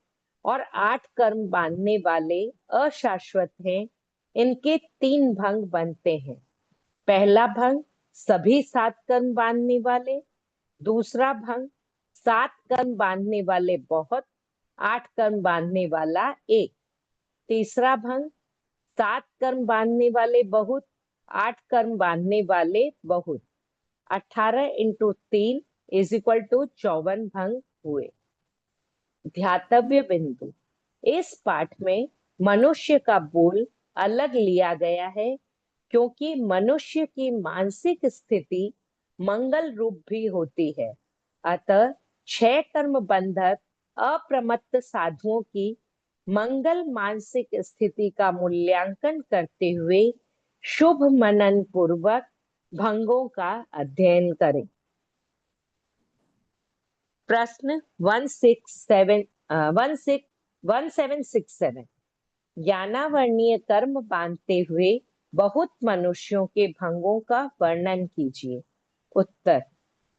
और 8 कर्म बांधने वाले अशाश्वत हैं, इनके 3 भंग बनते हैं। पहला भंग, सभी 7 कर्म बांधने वाले। दूसरा भंग, 7 कर्म बांधने वाले बहुत, 8 कर्म बांधने वाला एक। तीसरा भंग, 7 कर्म बांधने वाले बहुत, 8 कर्म बांधने वाले बहुत। 18 × 3 = 54 भंग हुए। ध्यातव्य बिंदु, इस पाठ में मनुष्य का बोल अलग लिया गया है क्योंकि मनुष्य की मानसिक स्थिति मंगल रूप भी होती है। अतः 6 कर्म बंधक अप्रमत्त साधुओं की मंगल मानसिक स्थिति का मूल्यांकन करते हुए शुभ मनन पूर्वक भंगों का अध्ययन करें। प्रश्न 1767, ज्ञानावर्णीय कर्म बांधते हुए बहुत मनुष्यों के भंगों का वर्णन कीजिए। उत्तर,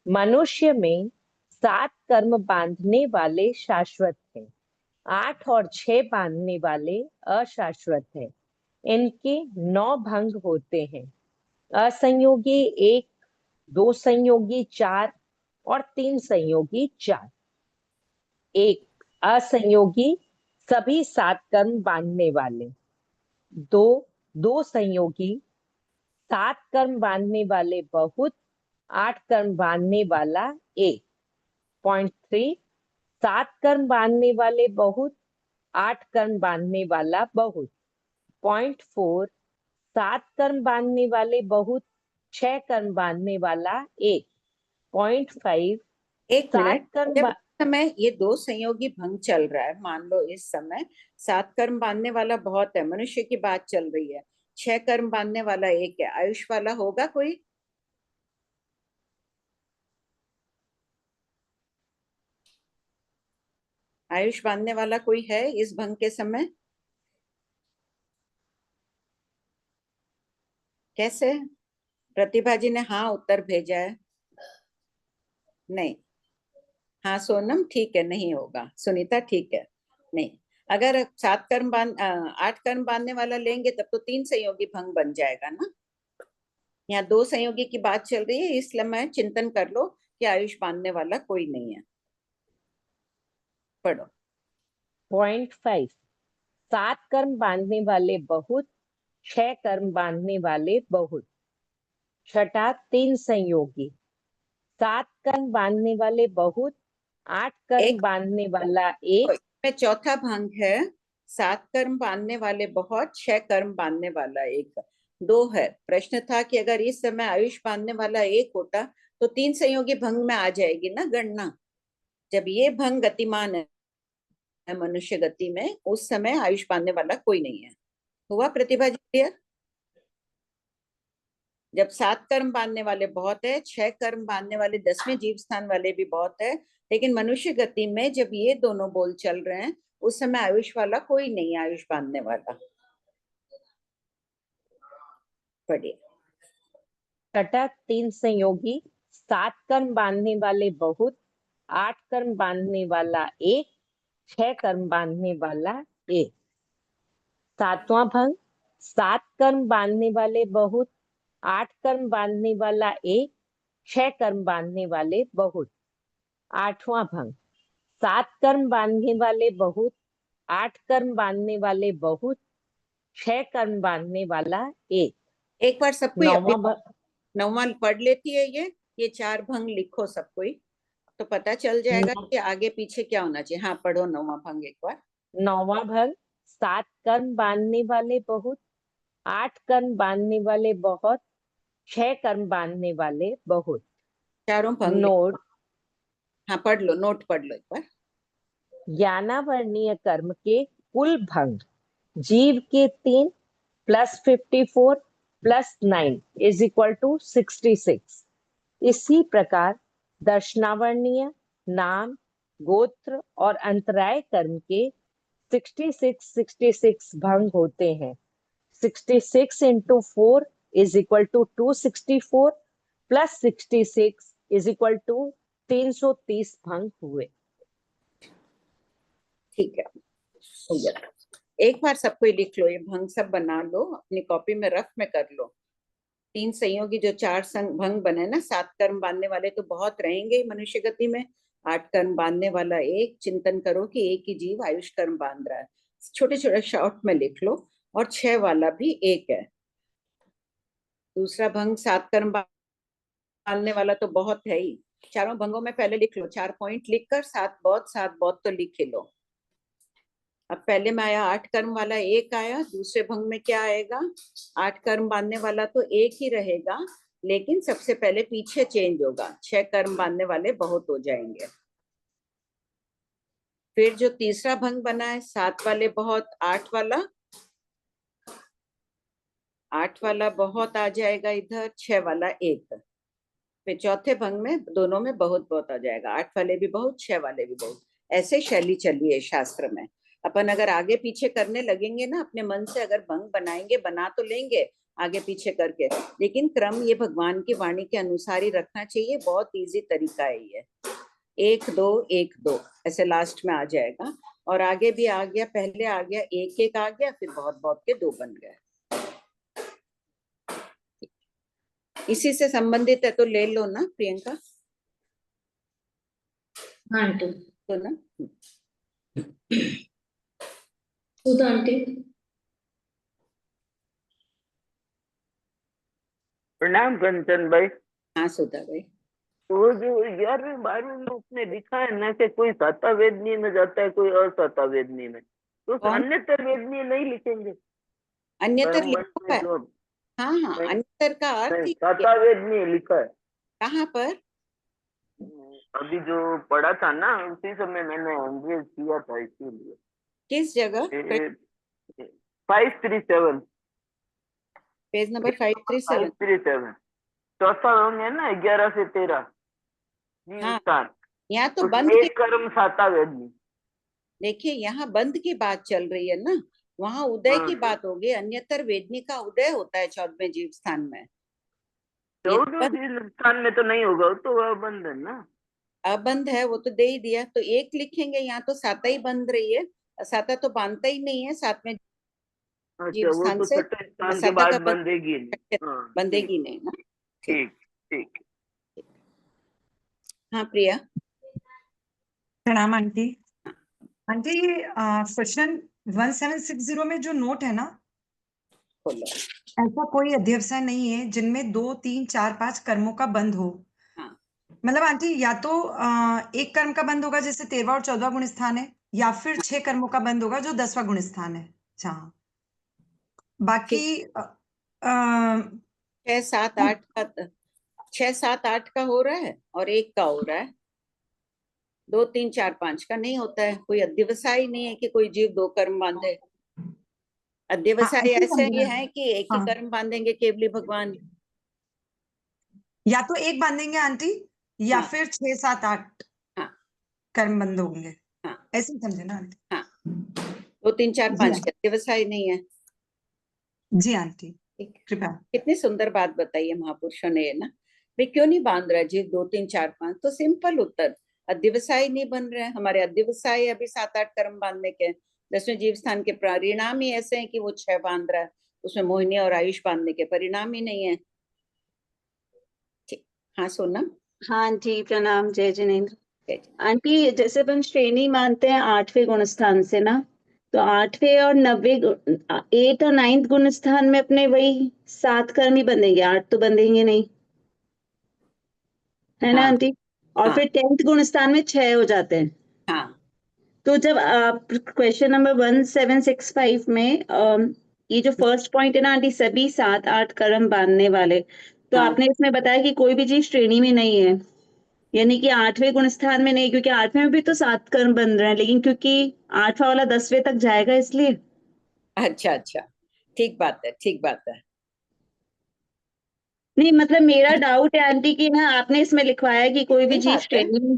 मनुष्य में 7 कर्म बांधने वाले शाश्वत हैं, 8 और 6 बांधने वाले अशाश्वत हैं, इनके 9 भंग होते हैं। असंयोगी 1, 2 संयोगी 4 और 3 संयोगी 4। 1, असंयोगी सभी 7 कर्म बांधने वाले। 2, 2 संयोगी 7 कर्म बांधने वाले बहुत, 8 कर्म बांधने वाला एक। पॉइंट 3, 7 कर्म बांधने वाले बहुत, 8 कर्म बांधने वाला बहुत। पॉइंट 4, 7 कर्म बांधने वाले बहुत, 6 कर्म बांधने वाला एक। पॉइंट 5, एक 7 मिनट, कर्म जब समय ये दो संयोगी भंग चल रहा है, मान लो इस समय 7 कर्म बांधने वाला बहुत है, मनुष्य की बात चल रही है, 6 कर्म बांधने वाला एक है, आयुष वाला होगा कोई? आयुष बांधने वाला कोई है इस भंग के समय? कैसे? प्रतिभा जी ने हाँ उत्तर भेजा है। नहीं, हाँ सोनम ठीक है, नहीं होगा। सुनीता ठीक है, नहीं। अगर 8 कर्म बांधने वाला लेंगे तब तो 3 संयोगी भंग बन जाएगा ना। यहाँ 2 संयोगी की बात चल रही है, इसलिए मैं चिंतन कर लो कि आयुष बांधने वाला कोई नहीं है। पढ़ो। 0.5 7 कर्म बांधने वाले बहुत, 6 कर्म बांधने वाले बहुत। छठा 3 संयोगी। 7 कर्म बांधने वाले बहुत, 8 कर्म बांधने वाला एक। में चौथा भंग है, 7 कर्म बांधने वाले बहुत, 6 कर्म बांधने वाला एक। 2 है। प्रश्न था कि अगर इस समय आयुष बांधने वाला एक होता तो 3 संयोगी भंग में आ जाएगी ना गणना। जब ये भंग गतिमान है मनुष्य गति में, उस समय आयुष बांधने वाला कोई नहीं है। हुआ प्रतिभा जी क्लियर? जब 7 कर्म बांधने वाले बहुत है, 6 कर्म बांधने वाले 10वें जीव स्थान वाले भी बहुत है, लेकिन मनुष्य गति में जब ये दोनों बोल चल रहे हैं उस समय आयुष वाला कोई नहीं, आयुष बांधने वाला। पढ़िए। छठा 3 संयोगी। 7 कर्म बांधने वाले बहुत, 8 कर्म बांधने वाला एक, 6 कर्म बांधने वाला एक। 7वां भंग। 7 कर्म बांधने वाले बहुत, 8 कर्म बांधने वाला एक, 6 कर्म बांधने वाले बहुत। 8वां भंग। 7 कर्म बांधने वाले बहुत, 8 कर्म बांधने वाले बहुत, 6 कर्म बांधने वाला एक। एक बार सब कोई 9वां पढ़ लेती है। ये 4 भंग लिखो सब कोई, तो पता चल जाएगा कि आगे पीछे क्या होना चाहिए। हाँ पढ़ो 9वां भंग एक बार। 9वां भंग। 7 कर्म बांधने वाले बहुत, 8 कर्म बांधने वाले बहुत, 6 कर्म बांधने वाले बहुत। चारों भंग नोट। हाँ पढ़ लो, नोट पढ़ लो एक बार। ज्ञानावर्णीय कर्म के कुल भंग जीव के 3 + 54 + 9 = 66। इसी प्रकार दर्शनावर्णीय, नाम, गोत्र और अंतराय कर्म के 66 भंग होते हैं। 66 × 4 = 264 + 66 = 330 भंग हुए। ठीक है, हो गया। एक बार सब कोई लिख लो, ये भंग सब बना लो, अपनी कॉपी में रफ में कर लो। 3 संयोगी जो 4 भंग बने ना, 7 कर्म बांधने वाले तो बहुत रहेंगे मनुष्य गति में, 8 कर्म बांधने वाला एक। चिंतन करो कि एक ही जीव आयुष कर्म बांध रहा है, छोटे छोटे शॉर्ट में लिख लो। और 6 वाला भी एक है। दूसरा भंग 7 कर्म बांधने वाला तो बहुत है ही। चारों भंगों में पहले लिख लो, 4 पॉइंट लिखकर 7 बहुत तो लिख लो। अब पहले में आया 8 कर्म वाला एक आया, दूसरे भंग में क्या आएगा? 8 कर्म बांधने वाला तो एक ही रहेगा, लेकिन सबसे पहले पीछे चेंज होगा, 6 कर्म बांधने वाले बहुत हो जाएंगे। फिर जो तीसरा भंग बना है 7 वाले बहुत, 8 वाला बहुत आ जाएगा इधर, 6 वाला एक। फिर चौथे भंग में दोनों में बहुत आ जाएगा, 8 वाले भी बहुत, 6 वाले भी बहुत। ऐसे शैली चली है शास्त्र में। अपन अगर आगे पीछे करने लगेंगे ना, अपने मन से अगर भंग बनाएंगे, बना तो लेंगे आगे पीछे करके, लेकिन क्रम ये भगवान की वाणी के अनुसार ही रखना चाहिए। बहुत इजी तरीका है ये, 1 2 1 2 ऐसे लास्ट में आ जाएगा। और आगे भी आ गया, पहले आ गया 1 1 आ गया, फिर बहुत के 2 बन गए। इसी से संबंधित है तो ले लो ना प्रियंका। हाँ आंटी। तो ना सुधा आंटी। प्रणाम कंचन भाई। हाँ सुधा भाई। वो जो 11वें 12वें में उसने लिखा है ना कि कोई साता वेदनीय में जाता है, कोई असाता वेदनीय में, तो अन्यतर वेदनीय नहीं लिखेंगे? अन्यतर लिखा है? हाँ अन्यतर का अर्थ साता वेदनीय लिखा है। कहाँ पर? अभी जो पढ़ा था ना उसी समय मैंने 100 किया था, इसीलिए। किस जगह? 537, पेज नंबर 537। 537 चौथा अंग है ना, 11 से 13 हाँ, स्थान, यहाँ तो बंद उसमें के, एक कर्म साता वेदनी। देखिए यहाँ बंद की बात चल रही है ना, वहां उदय की हाँ, बात होगी। अन्यतर वेदनी का उदय होता है 14वें जीव स्थान में। ये तो 14 स्थान में तो नहीं होगा, वो तो वह बंद है ना। अबंध है, वो तो दे ही दिया। तो एक लिखेंगे, यहाँ तो साता ही बंध रही है, साता तो बांधता ही नहीं है 7वें अच्छा, जीव वो स्थान तो से। छठे स्थान के साता बाद का बंध बंधेगी नहीं। हाँ, ठीक बंधेगी नहीं ना। ठीक। ठीक ठीक। हाँ प्रिया। प्रणाम आंटी। आंटी ये क्वेश्चन 1760 में जो नोट है ना, बोलो। ऐसा कोई अध्यवसाय नहीं है जिनमें 2, 3, 4, 5 कर्मों का बंध हो। हाँ, मतलब आंटी या तो एक कर्म का बंध होगा जैसे 13वां और 14वां गुण स्थान है, या फिर 6 कर्मों का बंध होगा जो 10वां गुण स्थान है। अच्छा, बाकी ठीक। अ, अ, 6, 7, 8 का, 6, 7, 8 का हो रहा है और 1 का हो रहा है। 2, 3, 4, 5 का नहीं होता है। कोई अध्यवसाय नहीं है कि कोई जीव 2 कर्म बांधे। हाँ अध्यवसाय ऐसे ही ऐसे ये समझना। है कि एक ही हाँ, कर्म बांधेंगे केवली भगवान। या तो एक बांधेंगे आंटी, या हाँ फिर 6, 7, 8 हाँ कर्म बंद होंगे। हाँ ऐसे ही समझे ना आंटी? हाँ। 2, 3, 4, जी 5 का अध्यवसाय नहीं है। जी आंटी, ठीक। कृपया। कितनी सुंदर बात बताई है महापुरुषों ने, ये ना भाई क्यों नहीं बांध रहा जीव 2, 3, 4, 5? तो सिंपल उत्तर, अध्यवसाय नहीं बन रहे हैं हमारे। अध्यवसाय अभी 7, 8 कर्म बांधने के। 10वें जीव स्थान के परिणाम ही ऐसे हैं कि वो 6 बांध रहा है, उसमें मोहिनी और आयुष बांधने के परिणाम ही नहीं है। ठीक। हाँ सोनम। हाँ जी, प्रणाम, जय जिनेन्द्र। जय। आंटी जैसे अपन श्रेणी मानते हैं 8वें गुण स्थान से ना, तो 8वें और 8 और 9th गुण स्थान में अपने वही 7 कर्म ही बंधेंगे, 8 तो बंधेंगे नहीं, है ना हाँ आंटी? और हाँ फिर 10th गुण स्थान में 6 हो जाते हैं। हाँ तो जब आप क्वेश्चन नंबर 1765 में ये जो फर्स्ट पॉइंट है ना आंटी, सभी 7, 8 कर्म बांधने वाले, तो हाँ। आपने इसमें बताया कि कोई भी चीज श्रेणी में नहीं है, यानी कि 8वें गुण स्थान में नहीं, क्योंकि 8वें में भी तो 7 कर्म बन रहे हैं, लेकिन क्योंकि 8वां वाला 10वें तक जाएगा इसलिए। अच्छा अच्छा, ठीक बात है, ठीक बात है। नहीं मतलब मेरा डाउट है आंटी कि ना आपने इसमें लिखवाया है कि कोई भी सही जीव बात है। श्रेणी में।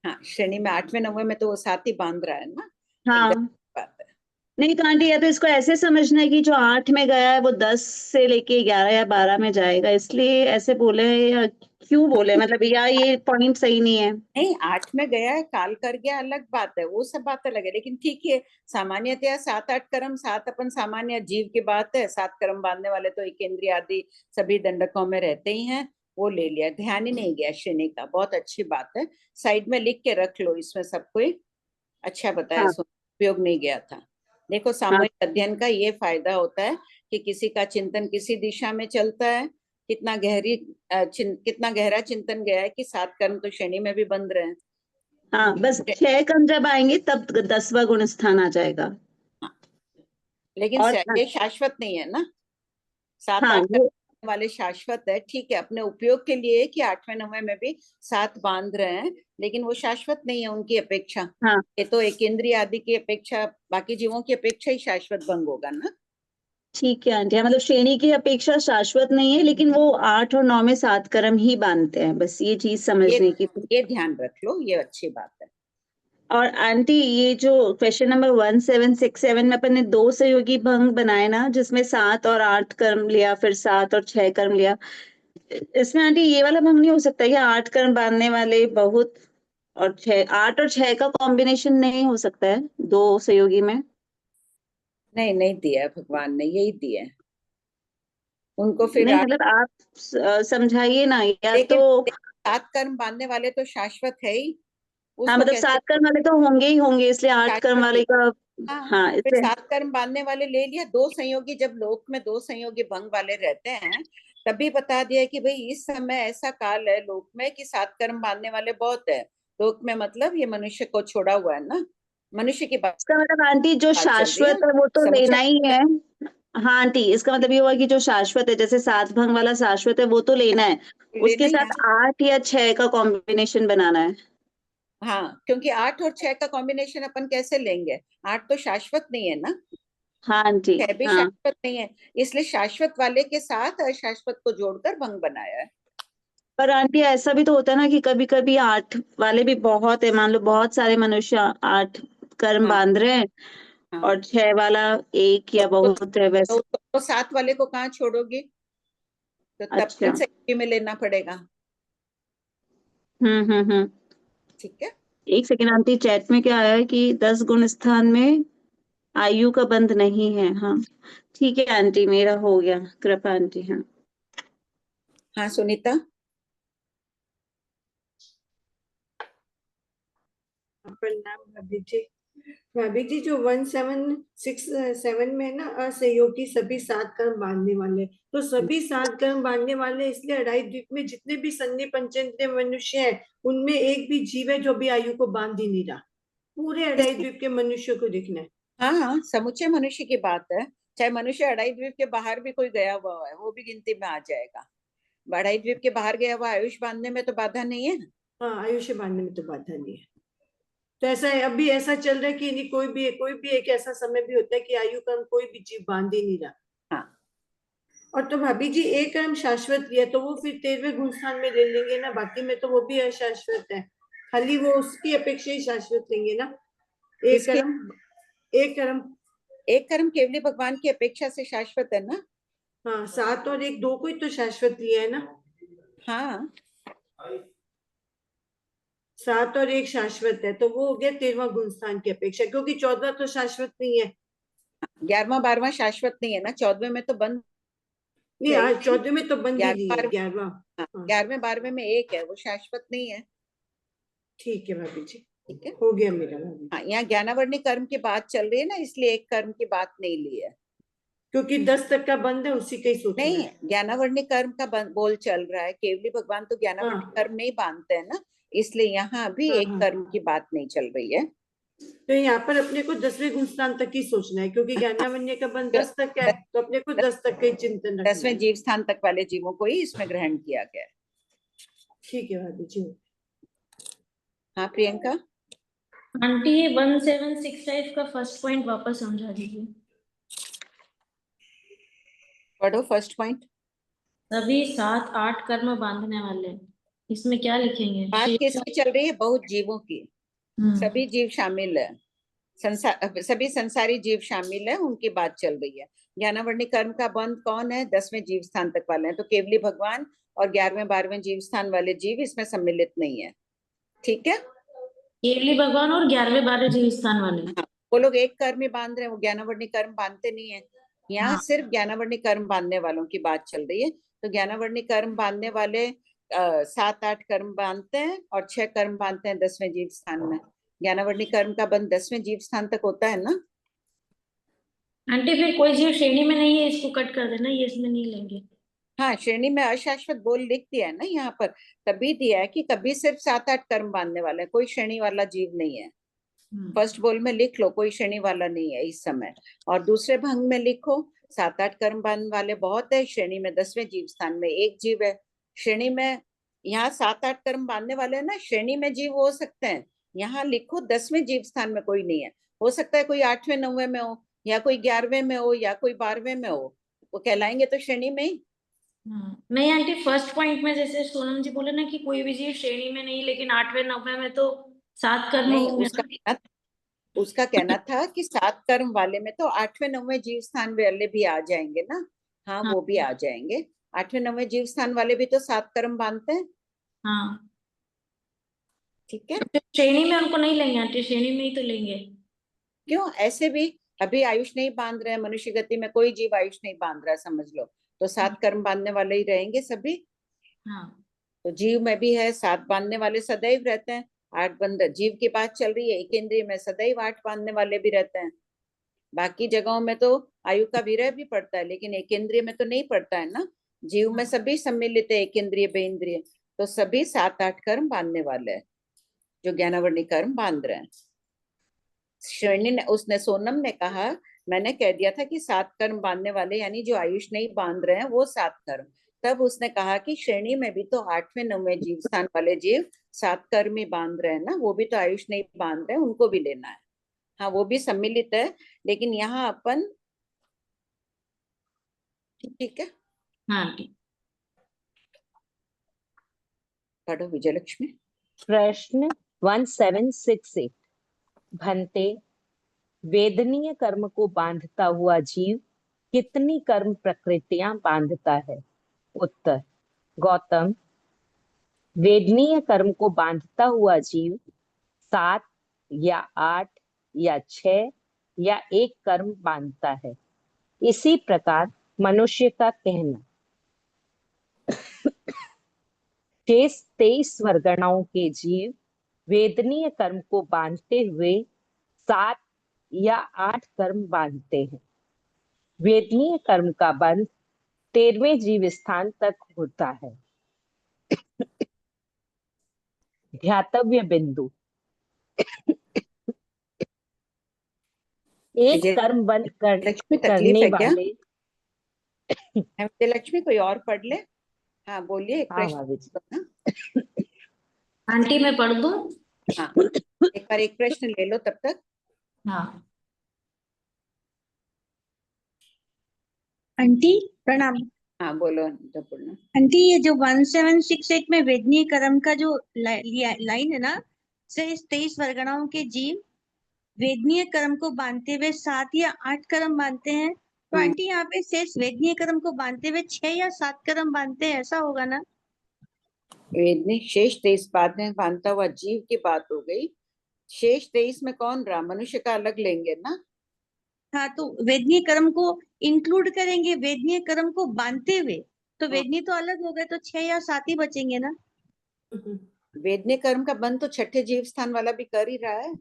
हाँ, श्रेणी में 8वें 9वें में तो वो 7 ही बांध रहा है ना। एकदम हाँ, ठीक बात है। नहीं तो आंटी या तो इसको ऐसे समझना है कि जो 8 में गया है वो 10 से लेके 11 या 12 में जाएगा, इसलिए ऐसे बोले, या क्यों बोले, मतलब या ये पॉइंट सही नहीं है? नहीं, 8 में गया है, काल कर गया, अलग बात है, वो सब बात अलग है। लेकिन ठीक है, सामान्यतया 7, 8 कर्म, 7 अपन सामान्य जीव की बात है। 7 कर्म बांधने वाले तो एक इंद्रिय आदि सभी दंडकों में रहते ही हैं। वो ले लिया, ध्यान ही नहीं गया श्रेणी का। बहुत अच्छी बात है, साइड में लिख के रख लो, इसमें सब कोई अच्छा बताया, हाँ उपयोग नहीं गया था। देखो, हाँ सामूहिक अध्ययन का ये फायदा होता है कि किसी का चिंतन किसी दिशा में चलता है। कितना गहरा चिंतन गया है कि 7 कर्म तो श्रेणी में भी बंध रहे हैं। हाँ, बस 6 कर्म जब आएंगे तब 10वां गुण स्थान आ जाएगा। हाँ, लेकिन और ये शाश्वत नहीं है ना। 7, हाँ 8 कर्म वाले शाश्वत है, ठीक है, अपने उपयोग के लिए कि 8वें 9वें में भी 7 बांध रहे हैं, लेकिन वो शाश्वत नहीं है उनकी अपेक्षा। हाँ ये तो एक इंद्रिय आदि की अपेक्षा, बाकी जीवों की अपेक्षा ही शाश्वत भंग होगा ना। ठीक है आंटी, हाँ, मतलब श्रेणी की अपेक्षा शाश्वत नहीं है, लेकिन वो 8 और 9 में 7 कर्म ही बांधते हैं, बस ये चीज ये समझने की। ये ध्यान रख लो, ये अच्छी बात है। और आंटी ये जो क्वेश्चन नंबर 1767 में अपन ने 2 सहयोगी भंग बनाए ना, जिसमें 7 और 8 कर्म लिया, फिर 7 और 6 कर्म लिया, इसमें आंटी ये वाला भंग नहीं हो सकता क्या? 8 कर्म बांधने वाले बहुत, और 6, 8 और 6 का कॉम्बिनेशन नहीं हो सकता है 2 सहयोगी में? नहीं, नहीं दिया है भगवान ने, यही दिया है उनको। फिर नहीं मतलब आप समझाइए ना, या लेकिन तो 7 कर्म बांधने वाले तो शाश्वत है ही, हाँ उसको मतलब कैसे 7 कर्म वाले तो होंगे ही होंगे, इसलिए 8 कर्म शाश्वत? वाले का। हाँ, हाँ फिर इसलिए 7 कर्म बांधने वाले ले लिया। 2 संयोगी, जब लोक में 2 संयोगी भंग वाले रहते हैं, तभी बता दिया कि भाई इस समय ऐसा काल है लोक में कि 7 कर्म बांधने वाले बहुत है। लोक में मतलब ये मनुष्य को छोड़ा हुआ है ना, मनुष्य की बात इसका मतलब आंटी जो चल रही है। शाश्वत है वो तो लेना समुच्चय ही है। हाँ आंटी, इसका मतलब ये हुआ कि जो शाश्वत है, जैसे 7 भंग वाला शाश्वत है वो तो लेना है, उसके लेना ही साथ 8 या 6 का कॉम्बिनेशन बनाना है। हाँ, क्योंकि 8 और 6 का कॉम्बिनेशन अपन कैसे लेंगे? 8 तो शाश्वत नहीं है ना, हाँ आंटी, 6 भी हाँ। शाश्वत नहीं है, इसलिए शाश्वत वाले के साथ अशाश्वत को जोड़कर भंग बनाया है। पर आंटी ऐसा भी तो होता है ना कि कभी कभी 8 वाले भी बहुत है, मान लो बहुत सारे मनुष्य 8 कर्म हाँ बांध रहे हैं हाँ, और 6 वाला एक या बहुत है वैसे। तो 7 वाले को कहाँ छोड़ोगी? तो तब अच्छा। फिर से में लेना पड़ेगा। हम्म। ठीक है। एक सेकेंड आंटी, चैट में क्या आया है कि 10 गुण स्थान में आयु का बंध नहीं है। हाँ ठीक है आंटी, मेरा हो गया, कृपा आंटी। हाँ हाँ सुनीता। प्रणाम भाभी जी। भाभी जी, जो 1767 में है ना, असहयोगी सभी 7 कर्म बांधने वाले, तो सभी 7 कर्म बांधने वाले, इसलिए अढ़ाई द्वीप में जितने भी सन्नी पंचेंद्रिय मनुष्य है, उनमें एक भी जीव है जो भी आयु को बांध ही नहीं रहा। पूरे अढ़ाई द्वीप के मनुष्य को दिखना है। हाँ हाँ, समुचे मनुष्य की बात है, चाहे मनुष्य अढ़ाई द्वीप के बाहर भी कोई गया हुआ है वो भी गिनती में आ जाएगा। अढ़ाई द्वीप के बाहर गया हुआ आयुष बांधने में तो बाधा नहीं है। हाँ, आयुष्य बांधने में तो बाधा नहीं है। तो ऐसा है, अभी ऐसा चल रहा है कि नहीं, कोई भी एक ऐसा समय भी होता है कि आयु कर्म कोई भी जीव बांध ही नहीं रहा। हाँ, और तो भाभी जी, एक कर्म शाश्वत लिया तो वो फिर 13वें गुण स्थान में ले लेंगे ना, बाकी में तो वो भी अशाश्वत है, खाली वो उसकी अपेक्षा ही शाश्वत लेंगे ना। एक किसके? कर्म, एक कर्म। एक कर्म केवली भगवान की अपेक्षा से शाश्वत है ना। हाँ, 7 और 1 2 को ही तो शाश्वत लिया है ना। हाँ, 7 और 1 शाश्वत है, तो वो हो गया 13वां गुण स्थान की अपेक्षा, क्योंकि 14 तो शाश्वत नहीं है। 11वां 12वां शाश्वत नहीं है ना, 14वें में तो बंद नहीं, है ही आज नहीं। 14 में तो बंद ही नहीं है, 11वें 11वां। हाँ 11वें 12वें में एक है, वो शाश्वत नहीं है। ठीक है भाभी जी, ठीक है। हो गया मेरा भाभी जी। हाँ, यहाँ ज्ञानावर्णी कर्म की बात चल रही है ना, इसलिए एक कर्म की बात नहीं ली है। क्योंकि 10 तक का बंद है, उसी का ही सोचना नहीं, है। ज्ञानावर्णी कर्म का बोल चल रहा है, केवली भगवान तो ज्ञानावर्णी हाँ कर्म नहीं बांधते हैं ना, इसलिए यहाँ भी हाँ एक हाँ। कर्म की बात नहीं चल रही है। तो यहाँ पर अपने को 10वें गुण स्थान तक ही सोचना है, क्योंकि ज्ञानावन्य का बंद 10 तक का है, तो अपने को 10 तक का ही चिंतन रखना 10वें है। जीव स्थान तक वाले जीवों को ही इसमें ग्रहण किया गया है। ठीक है भाभी जी। हाँ प्रियंका। आंटी, ये 1765 का फर्स्ट पॉइंट वापस समझा दीजिए। पढ़ो फर्स्ट पॉइंट। सभी 7 8 कर्म बांधने वाले, इसमें क्या लिखेंगे? बात किसकी चल रही है? बहुत जीवों की, सभी जीव शामिल है, सभी संसारी जीव शामिल है, उनकी बात चल रही है। ज्ञानावर्णी कर्म का बंध कौन है? 10वें जीव स्थान तक वाले हैं, तो केवली भगवान और 11वें 12वें जीव स्थान वाले जीव इसमें सम्मिलित नहीं है। ठीक है। केवली भगवान और 11वें 12वें जीव स्थान वाले। हाँ, वो लोग एक कर्म ही बांध रहे हैं, वो ज्ञानावर्णी कर्म बांधते नहीं है। यहाँ हाँ। सिर्फ ज्ञानावर्णी कर्म बांधने वालों की बात चल रही है। तो ज्ञानावर्णी कर्म बांधने वाले 7 8 कर्म बांधते हैं और 6 कर्म बांधते हैं 10वें जीव स्थान में। ज्ञानावर्णी कर्म का बंध 10वें जीव स्थान तक होता है ना। आंटी, फिर कोई जीव श्रेणी में नहीं है, इसको कट कर देना, ये इसमें नहीं लेंगे। हाँ, श्रेणी में अशाश्वत बोल लिख दिया है ना यहाँ पर, तभी दिया है कि कभी सिर्फ 7 8 कर्म बांधने वाले, कोई श्रेणी वाला जीव नहीं है। फर्स्ट बोल में लिख लो, कोई श्रेणी वाला नहीं है इस समय। और दूसरे भंग में लिखो 7 8 कर्म बांधने वाले बहुत है, श्रेणी में 10वें जीव स्थान में एक जीव है। श्रेणी में यहाँ 7 8 कर्म बांधने वाले है ना, श्रेणी में जीव हो सकते हैं। यहाँ लिखो 10वें जीव स्थान में कोई नहीं है, हो सकता है कोई 8वें 9वें में हो, या कोई 11वें में हो, या कोई 12वें में हो, वो कहलाएंगे तो श्रेणी में ही। नहीं आंटी, फर्स्ट पॉइंट में जैसे सोनम जी बोले ना कि कोई भी जीव श्रेणी में नहीं, लेकिन 8वें 9वें में तो 7 कर्म नहीं, होंगे ना। उसका कहना था कि 7 कर्म वाले में तो 8वें 9वें जीव स्थान वाले भी आ जाएंगे ना। हाँ, हाँ वो भी आ जाएंगे। 8वें 9वें जीव स्थान वाले भी तो 7 कर्म बांधते हैं। हाँ, ठीक है। तो श्रेणी में उनको नहीं लेंगे आंटी, श्रेणी में ही तो लेंगे। क्यों? ऐसे भी अभी आयुष नहीं बांध रहे हैं, मनुष्य गति में कोई जीव आयुष नहीं बांध रहा है, समझ लो, तो 7 कर्म बांधने वाले ही रहेंगे सभी। हाँ, तो जीव में भी है 7 बांधने वाले सदैव रहते हैं। 8 बंद जीव की बात चल रही है, एक इंद्रिय में सदैव 8 बांधने वाले भी रहते हैं। बाकी जगहों में तो आयु का विरह भी पड़ता है, लेकिन एक इंद्रिय में तो नहीं पड़ता है ना। जीव में सभी सम्मिलित है, एक इंद्रिय बे इंद्रिय, तो सभी 7 8 कर्म बांधने वाले हैं जो ज्ञानावर्णी कर्म बांध रहे हैं। श्रेणी ने, उसने सोनम ने कहा मैंने कह दिया था कि 7 कर्म बांधने वाले यानी जो आयुष नहीं बांध रहे हैं वो 7 कर्म। तब उसने कहा कि श्रेणी में भी तो 8वें 9वें जीव स्थान वाले जीव 7 कर्म ही बांध रहे हैं ना, वो भी तो आयुष नहीं बांध रहे हैं, उनको भी लेना है। हाँ वो भी सम्मिलित है, लेकिन यहाँ अपन ठीक है। हाँ आंटी। पढ़ो विजयलक्ष्मी। प्रश्न 1768 भंते वेदनीय कर्म को बांधता हुआ जीव कितनी कर्म प्रकृतियां बांधता है? उत्तर गौतम, वेदनीय कर्म को बांधता हुआ जीव 7 या 8 या 6 या 1 कर्म बांधता है। इसी प्रकार मनुष्य का कहना शेष 23 वर्गणाओं के जीव वेदनीय कर्म को बांधते हुए 7 या 8 कर्म बांधते हैं। वेदनीय कर्म का बंध 13वें जीव स्थान तक होता है। ध्यातव्य बिंदु, एक कर्म बंद लक्ष्मी तकलीफ करने है क्या? वाले विजयलक्ष्मी कोई और पढ़ ले। हाँ बोलिए, एक हाँ प्रश्न भाभी जी। ना। आंटी मैं पढ़ दूं? हाँ एक बार एक प्रश्न ले लो तब तक। हाँ आंटी प्रणाम। हाँ बोलो तो बोलना। आंटी ये जो 1768 में वेदनीय कर्म का जो लाइन है ना, से 23 वर्गणाओं के जीव वेदनीय कर्म को बांधते हुए 7 या 8 कर्म बांधते हैं, तो आंटी यहाँ पे शेष वेदनीय कर्म को बांधते हुए 6 या 7 कर्म बांधते हैं, ऐसा होगा ना? वेदनीय शेष 23 बाद में बांधता हुआ जीव की बात हो गई। शेष 23 में कौन रहा? मनुष्य का अलग लेंगे ना। हाँ तो वेदनीय कर्म को इंक्लूड करेंगे वेदनीय कर्म को बांधते हुए, तो वेदनीय तो अलग हो गए, तो 6 या 7 ही बचेंगे ना? वेदनीय कर्म का बंध तो 6ठे जीव स्थान वाला भी कर ही रहा है,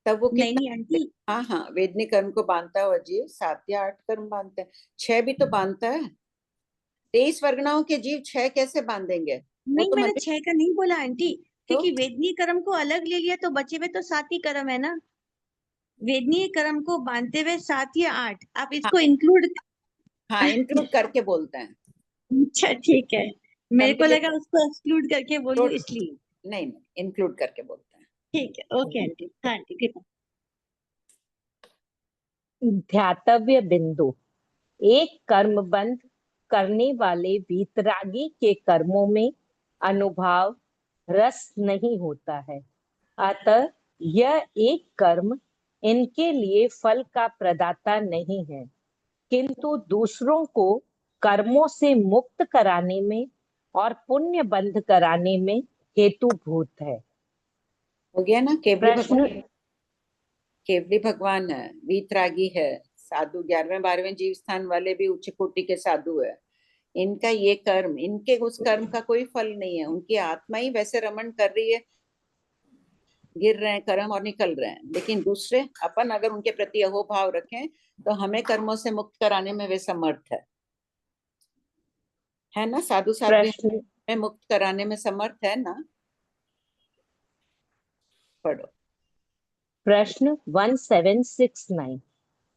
तब वो नहीं कितना? नहीं आंटी, हाँ हाँ, वेदनीय कर्म को बांधता हुआ जीव 7 या 8 कर्म बांधते हैं, 6 भी तो बांधता है। 23 वर्गणाओं के जीव 6 कैसे बांधेंगे? वो नहीं तो मैंने मनुष्य 6 का नहीं बोला आंटी, क्योंकि तो वेदनीय कर्म को अलग ले लिया तो बचे हुए तो 7 ही कर्म है ना। वेदनीय कर्म को बांधते हुए 7 या 8, आप हाँ इसको इंक्लूड। हाँ इंक्लूड करके बोलते हैं। अच्छा ठीक है, मेरे को लगा सम्मिलित उसको एक्सक्लूड करके बोलूं इसलिए। नहीं, इंक्लूड करके बोलते हैं। ठीक है, ओके आंटी। हाँ आंटी ठीक है। ध्यातव्य बिंदु, एक कर्म बंद करने वाले वीतरागी के कर्मों में अनुभाव रस नहीं होता है, अतः यह एक कर्म इनके लिए फल का प्रदाता नहीं है, किंतु दूसरों को कर्मों से मुक्त कराने में और पुण्य बंध कराने में हेतुभूत है। हो गया ना। प्रश्न केवली भगवान है, वीतरागी है, साधु 11वें 12वें जीव स्थान वाले भी उच्च कोटि के साधु है। इनका ये कर्म, इनके उस कर्म का कोई फल नहीं है, उनकी आत्मा ही वैसे रमण कर रही है, गिर रहे हैं कर्म और निकल रहे हैं। लेकिन दूसरे अपन अगर उनके प्रति अहोभाव रखें तो हमें कर्मों से मुक्त कराने में वे समर्थ है ना। साधु साध्वी प्रश्न हमें मुक्त कराने में समर्थ है ना। पढ़ो। प्रश्न 1769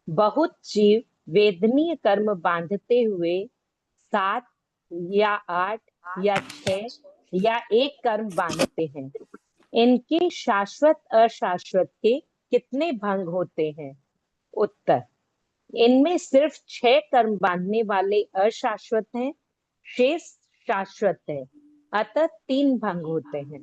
बहुत जीव वेदनीय कर्म बांधते हुए 7 या 8 या 6 या 1 कर्म बांधते हैं, इनके शाश्वत अशाश्वत के कितने भंग होते हैं? उत्तर इनमें सिर्फ 6 कर्म बांधने वाले अशाश्वत हैं, शेष शाश्वत है, अतः 3 भंग होते हैं।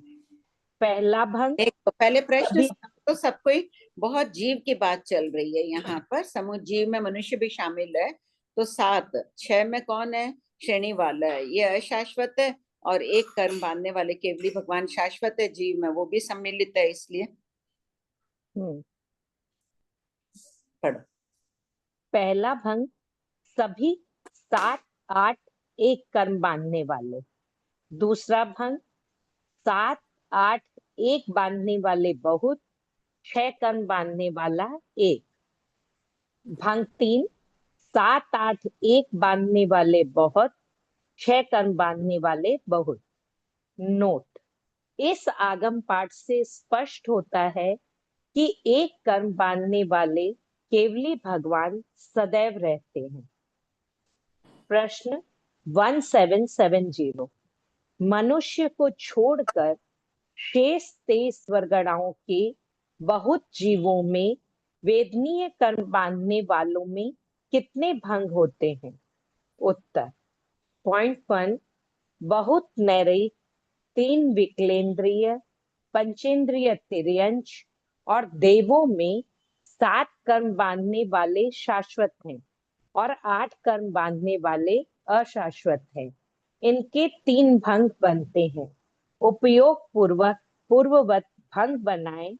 पहला भंग देखो पहले प्रश्न अभी तो सबको ही बहुत जीव की बात चल रही है यहाँ पर, समूह जीव में मनुष्य भी शामिल है। तो 7, 6 में कौन है? श्रेणी वाला है, ये अशाश्वत है, और 1 कर्म बांधने वाले केवली भगवान शाश्वत है, जीव में वो भी सम्मिलित है, इसलिए पढ़ो। पहला भंग सभी 7, 8, 1 कर्म बांधने वाले। दूसरा भंग 7, 8, 1 बांधने वाले बहुत, 6 कर्म बांधने वाला 1। भंग 3 7, 8, 1 बांधने वाले बहुत, 6 कर्म बांधने वाले बहुत। नोट, इस आगम पाठ से स्पष्ट होता है कि 1 कर्म बांधने वाले केवली भगवान सदैव रहते हैं। प्रश्न 1770 मनुष्य को छोड़कर शेष 23 वर्गणाओं के बहुत जीवों में वेदनीय कर्म बांधने वालों में कितने भंग होते हैं? उत्तर पॉइंट 1 बहुत नैरिक, 3 विकलेंद्रिय, पंचेंद्रिय तिर्यंश और देवों में 7 कर्म बांधने वाले शाश्वत हैं और 8 कर्म बांधने वाले अशाश्वत हैं। इनके 3 भंग बनते हैं। उपयोग पूर्वक पूर्ववत भंग बनाएं।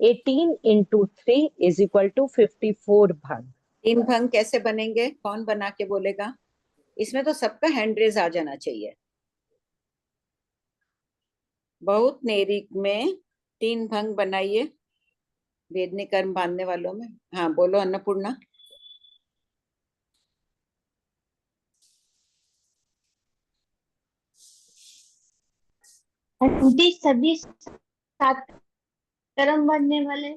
18 into 3 is equal to 54 भंग। 3 भंग कैसे बनेंगे? कौन बना के बोलेगा? इसमें तो सबका हैंड रेज आ जाना चाहिए। बहुत नेरिक में 3 भंग बनाइए वेदनी कर्म बांधने वालों में। हाँ बोलो अन्नपूर्णा। आंटी सभी 7 कर्म बनने वाले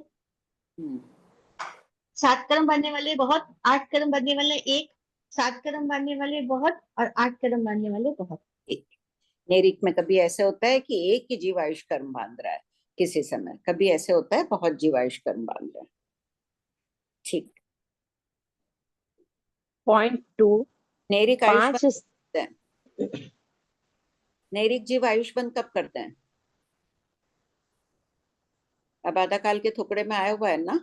7 कर्म बनने वाले बहुत, 8 कर्म बनने वाले एक, 7 कर्म बनने वाले बहुत और 8 कर्म बनने वाले बहुत। नेरिक में कभी ऐसे होता है कि एक ही जीवायुष कर्म बांध रहा है किसी समय, कभी ऐसे होता है बहुत जीवायुष कर्म बांध रहा है। ठीक। पॉइंट 2 नेरिक आयुष 5 नेरिक जीव आयुष बंद कब करते हैं? अब आधा काल के थोपड़े में आया हुआ है ना।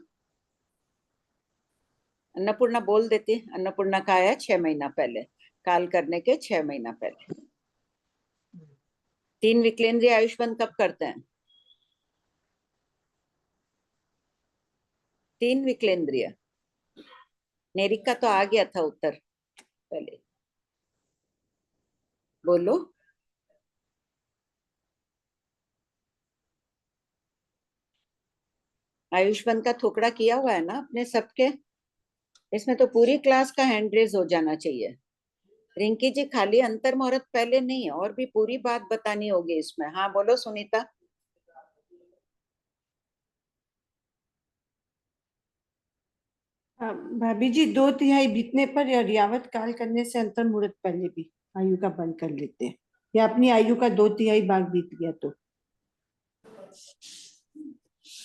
अन्नपूर्णा बोल देती। अन्नपूर्णा का आया 6 महीना पहले, काल करने के 6 महीना पहले। 3 विकलेंद्रिय आयुष बंद कब करते हैं? 3 विकलेंद्रिय। नेरिक का तो आ गया था उत्तर पहले। बोलो। आयुष्मान का थोकड़ा किया हुआ है ना अपने सबके। इसमें तो पूरी क्लास का हैंड रेज हो जाना चाहिए। रिंकी जी खाली अंतर मुहूर्त पहले नहीं, और भी पूरी बात बतानी होगी इसमें। हाँ बोलो सुनीता। भाभी जी 2/3 बीतने पर या रियावत काल करने से अंतर मुहूर्त पहले भी आयु का बंद कर लेते हैं, या अपनी आयु का 2/3 भाग बीत गया तो।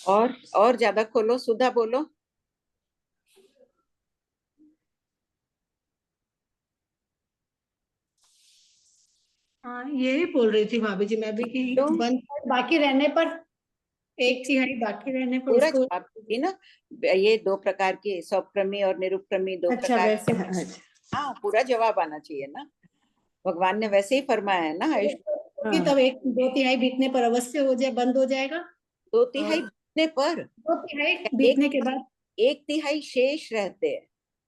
और ज्यादा खोलो, सुधा बोलो। हाँ यही बोल रही थी भाभी जी मैं भी कि तो बंद बाकी रहने पर 1/3 बाकी रहने पर पूरा उसको। जवाब दूंगी ना। ये 2 प्रकार की स्वक्रमी और निरुपक्रमी 2 अच्छा प्रकार वैसे के। अच्छा। हाँ पूरा जवाब आना चाहिए ना, भगवान ने वैसे ही फरमाया है ना। आयुष कि तब 1/2 बीतने पर अवश्य हो जाए, बंद हो जाएगा। 2/3 बीतने पर 2/3 बीतने के बाद 1/3 शेष रहते हैं।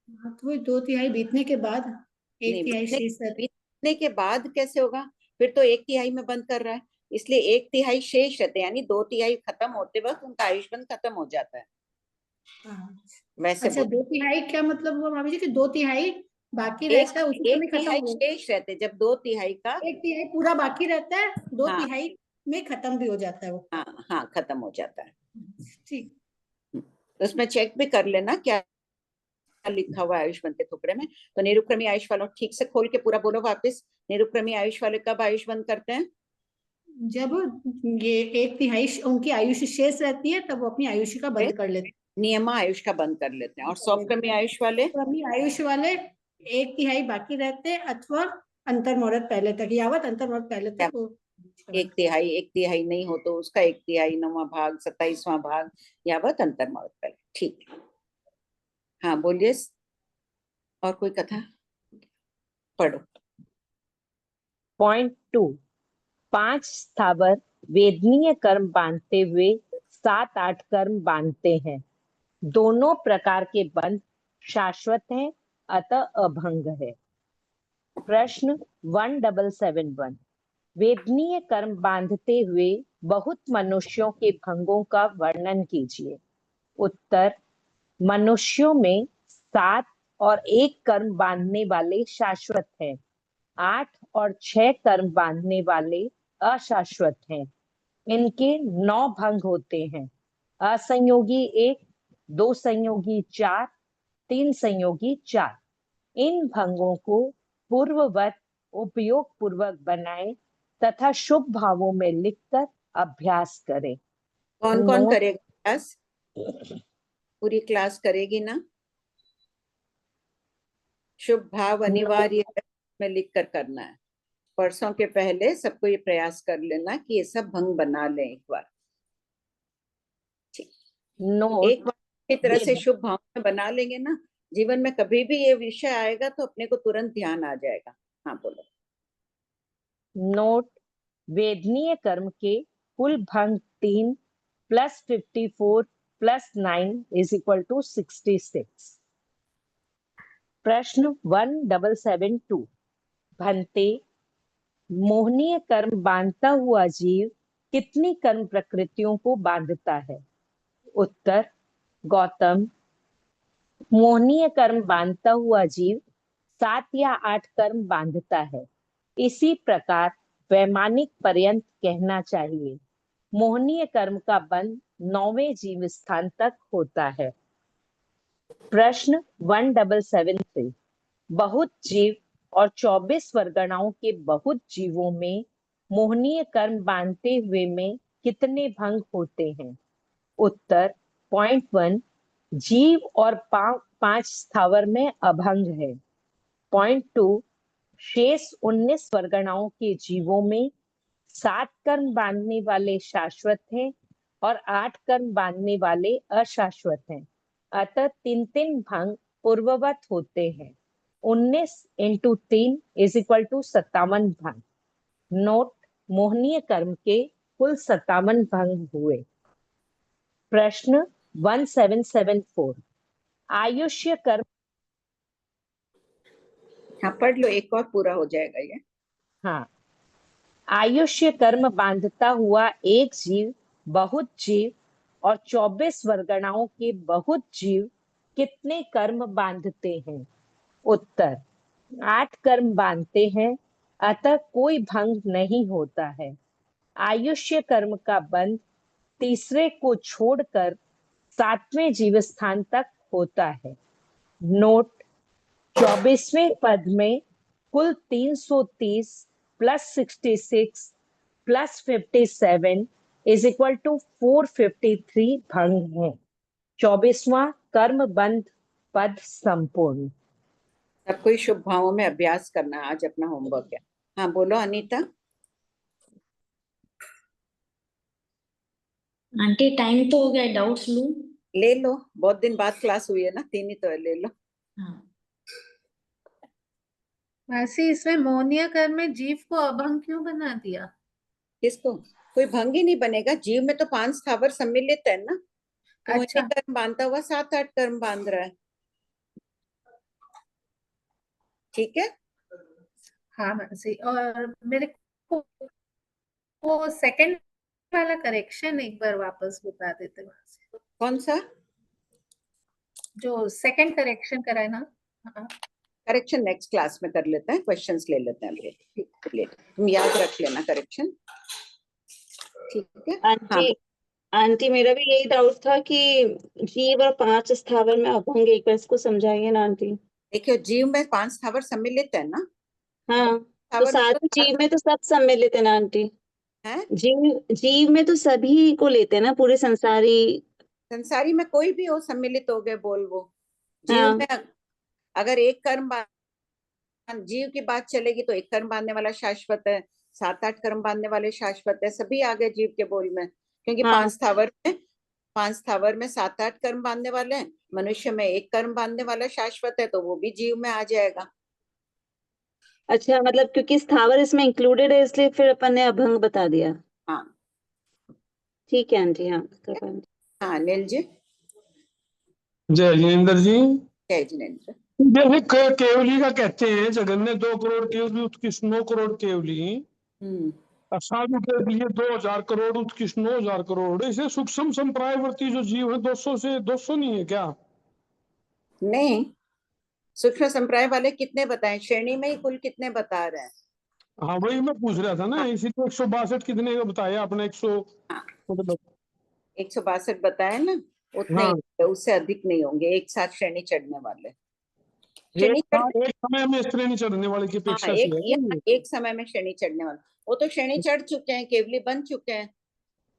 हाँ, तो 2/3 बीतने के बाद नहीं 1/3 शेष रहते। बीतने के बाद कैसे होगा? फिर तो 1/3 में बंद कर रहा है, इसलिए 1/3 शेष रहते हैं, यानी 2/3 खत्म होते वक्त उनका आयुष्मान खत्म हो जाता है। वैसे अच्छा 2/3 क्या मतलब हुआ भाभी जी कि 2/3 बाकी एक रहता है उसी समय खत्म 1/3 हो। शेष रहते, जब 2/3 का 1/3 पूरा बाकी रहता है, 2/3 हाँ में खत्म भी हो जाता है वो। हाँ हाँ खत्म हो जाता है। ठीक। तो उसमें चेक भी कर लेना क्या लिखा हुआ है आयुष्मान के टुकड़े में। तो निरुक्रमी आयुष वालों ठीक से खोल के पूरा बोलो वापस। निरुक्रमी आयुष वाले कब आयुष बंद करते हैं? जब ये 1/3 उनकी आयुष शेष रहती है तब वो अपनी आयुष का बंद कर लेते हैं। नियमा आयुष का बंद कर लेते हैं। और सौक्रमी आयुष वाले? सौक्रमी आयुष वाले 1/3 बाकी रहते हैं अथवा अंतर मुहूर्त पहले तक, यावत अंतर मुहूर्त पहले तक वो 1/3 नहीं हो तो उसका 1/3 9वां भाग 27वां भाग यावत अंतर मुहूर्त पहले। ठीक। हाँ बोलिए। और कोई कथा पढ़ो। पॉइंट 2 5 स्थावर वेदनीय कर्म बांधते हुए 7-8 कर्म बांधते हैं। दोनों प्रकार के बंध शाश्वत हैं, अतः अभंग है। प्रश्न 1771 वेदनीय कर्म बांधते हुए बहुत मनुष्यों के भंगों का वर्णन कीजिए। उत्तर मनुष्यों में 7 और 1 कर्म बांधने वाले शाश्वत हैं, 8 और 6 कर्म बांधने वाले अशाश्वत हैं। इनके 9 भंग होते हैं। असंयोगी 1, 2 संयोगी 4 3 संयोगी 4। इन भंगों को पूर्ववत उपयोग पूर्वक बनाएं तथा शुभ भावों में लिखकर अभ्यास करें। कौन कौन नोट- करेगा क्लास? पूरी क्लास करेगी ना? शुभ भाव अनिवार्य है, में लिख कर करना है। परसों के पहले सबको ये प्रयास कर लेना कि ये सब भंग बना लें एक बार। नोट एक बार की तरह से शुभ भाव में बना लेंगे ना, जीवन में कभी भी ये विषय आएगा तो अपने को तुरंत ध्यान आ जाएगा। हाँ बोलो। नोट वेदनीय कर्म के कुल भंग 3 + 54 + 9 = 66। प्रश्न 1772 भंते मोहनीय कर्म बांधता हुआ जीव कितनी कर्म प्रकृतियों को बांधता है? उत्तर गौतम, मोहनीय कर्म बांधता हुआ जीव 7 या 8 कर्म बांधता है। इसी प्रकार वैमानिक पर्यंत कहना चाहिए मोहनीय कर्म का बंध 9वें जीव स्थान तक होता है। प्रश्न 1773 बहुत जीव और 24 वर्गणाओं के बहुत जीवों में मोहनीय कर्म बांधते हुए में कितने भंग होते हैं? उत्तर पॉइंट 1 जीव और 5 स्थावर में अभंग है। पॉइंट 2 शेष 19 वर्गणाओं के जीवों में 7 कर्म बांधने वाले शाश्वत हैं और 8 कर्म बांधने वाले अशाश्वत हैं। अतः 3 भंग पूर्ववत होते हैं। 19 × 3 = 57 भंग। नोट मोहनीय कर्म के कुल 57 भंग हुए। प्रश्न 1774 आयुष्य कर्म। हाँ पढ़ लो, एक और पूरा हो जाएगा ये। हाँ, आयुष्य कर्म बांधता हुआ एक जीव, बहुत जीव और 24 वर्गणाओं के बहुत जीव कितने कर्म बांधते हैं? उत्तर 8 कर्म बांधते हैं, अतः कोई भंग नहीं होता है। आयुष्य कर्म का बंध तीसरे को छोड़कर 7वें जीव स्थान तक होता है। नोट 24वें पद में कुल 330 + 66 + 57 = 453 भंग है। 24वां कर्म बंध पद संपूर्ण। सबको ही शुभ भावों में अभ्यास करना है, आज अपना होमवर्क है। हाँ बोलो अनीता। आंटी टाइम तो हो गया, डाउट्स लूं? ले लो, बहुत दिन बाद क्लास हुई है ना, 3 ही तो है, ले लो। हाँ। वैसे इसमें मोहनीय कर्म में जीव को अभंग क्यों बना दिया? किसको? कोई भंग ही नहीं बनेगा। जीव में तो 5 स्थावर सम्मिलित है ना, तो अच्छा। कर्म बांधता हुआ 7-8 कर्म बांध रहा है। ठीक है। हाँ वैसे, और मेरे को वो सेकंड वाला करेक्शन एक बार वापस बता देते वहां से। कौन सा? जो सेकंड करेक्शन करा है ना। हाँ। करेक्शन नेक्स्ट क्लास में कर लेते हैं, क्वेश्चंस ले लेते हैं। ले तुम याद रख लेना करेक्शन, ठीक है? आंटी हाँ आंटी मेरा भी यही डाउट था कि जीव और 5 स्थावर में अभंग, एक बार इसको समझाइए ना आंटी। देखियो, जीव में 5 स्थावर सम्मिलित है ना। हाँ तो सारे जीव में तो सब सम्मिलित है ना आंटी। है जीव में तो सभी को लेते हैं ना, पूरे संसारी। संसारी में कोई भी हो सम्मिलित हो गए, बोल वो जीव हाँ में। अगर एक कर्म जीव की बात चलेगी तो एक कर्म बांधने वाला शाश्वत है, 7-8 कर्म बांधने वाले शाश्वत है, सभी आ गए जीव के बोल में। क्योंकि हाँ 5 स्थावर में 7-8 कर्म बांधने वाले हैं। मनुष्य में एक कर्म बांधने वाला शाश्वत है, तो वो भी जीव में आ जाएगा। अच्छा, मतलब क्योंकि स्थावर इसमें इंक्लूडेड है इसलिए फिर अपन ने अभंग बता दिया। हाँ ठीक है आंटी। हाँ हाँ नील जी। जय जिनेन्द्र जी। जय जिनेन्द्र। जैसे केवली का कहते हैं, जगन ने 2 करोड़ केवली उत्कृष्ट 9 करोड़ केवली, साधु के लिए 2000 करोड़ उत्कृष्ट 9000 करोड़। इसे सूक्ष्म संप्रायवर्ती जो जीव है 200 से 200 नहीं है क्या? नहीं, सूक्ष्म संप्राय वाले कितने बताएं? श्रेणी में ही कुल कितने बता रहे हैं? हाँ वही मैं पूछ रहा था ना, इसी तो 162 कितने का बताया आपने? 100 162 बताया ना। उतने हाँ। ही, उससे अधिक नहीं होंगे एक साथ श्रेणी चढ़ने वाले। एक समय में श्रेणी चढ़ने वाले की हाँ, अपेक्षा से है क्या ये? एक समय में श्रेणी चढ़ने वाला, वो तो श्रेणी चढ़ चुके हैं, केवली बन चुके हैं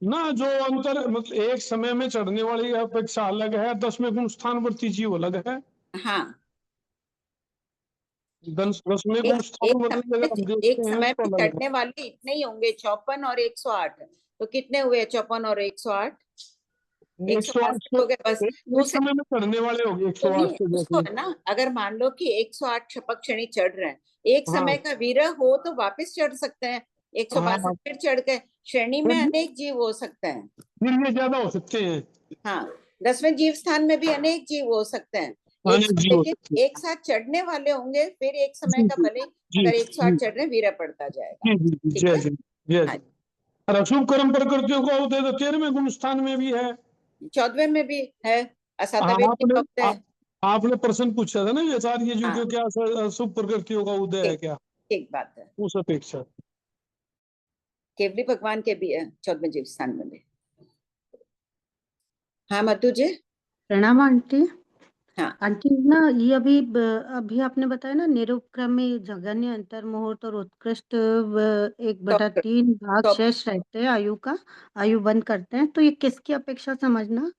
ना। जो अंतर मतलब एक समय में चढ़ने वाली की अपेक्षा अलग है, 10वें गुण स्थानवर्ती जीव अलग है। हाँ, 10वें गुण स्थानवर्ती अगर हम एक देखते हैं समय तो में अलग है। चढ़ने वाले इतने ही होंगे, 54 और 108, तो कितने हुए 54 और 108? 162 हो गए बस। एक समय में चढ़ने वाले हो गए 108 से उसको जैसे। है ना, अगर मान लो कि 108 शपक श्रेणी चढ़ रहे हैं, एक हाँ। समय का वीर हो तो वापस चढ़ सकते हैं, 162 हाँ। फिर चढ़ गए। श्रेणी में अनेक जीव हो सकते हैं, फिर ये ज्यादा हो सकते हैं। हाँ, 10वें जीव स्थान में भी अनेक जीव हो सकते हैं, लेकिन एक साथ चढ़ने वाले होंगे, फिर एक समय का भले अगर 108 चढ़ रहे वीरा पड़ता जाएगा। ठीक है, जय। और अशुभ कर्म प्रकृतियों का उदय तो 13वें गुण स्थान में भी है, 14वें में भी है, हाँ। असातवेद है। आपने प्रश्न पूछा था ना ये सारी ये जो हाँ। क्या शुभ प्रकृतियों का उदय है क्या, ठीक बात है, उस अपेक्षा केवली भगवान के भी है 14वें जीव स्थान में भी। हाँ मधु जी। प्रणाम आंटी। हाँ आंटी ना ये अभी आपने बताया ना निरुपक्रमी जघन्य अंतर मुहूर्त और उत्कृष्ट 1/3 भाग शेष रहते हैं आयु बंद करते हैं, तो ये किसकी अपेक्षा समझना?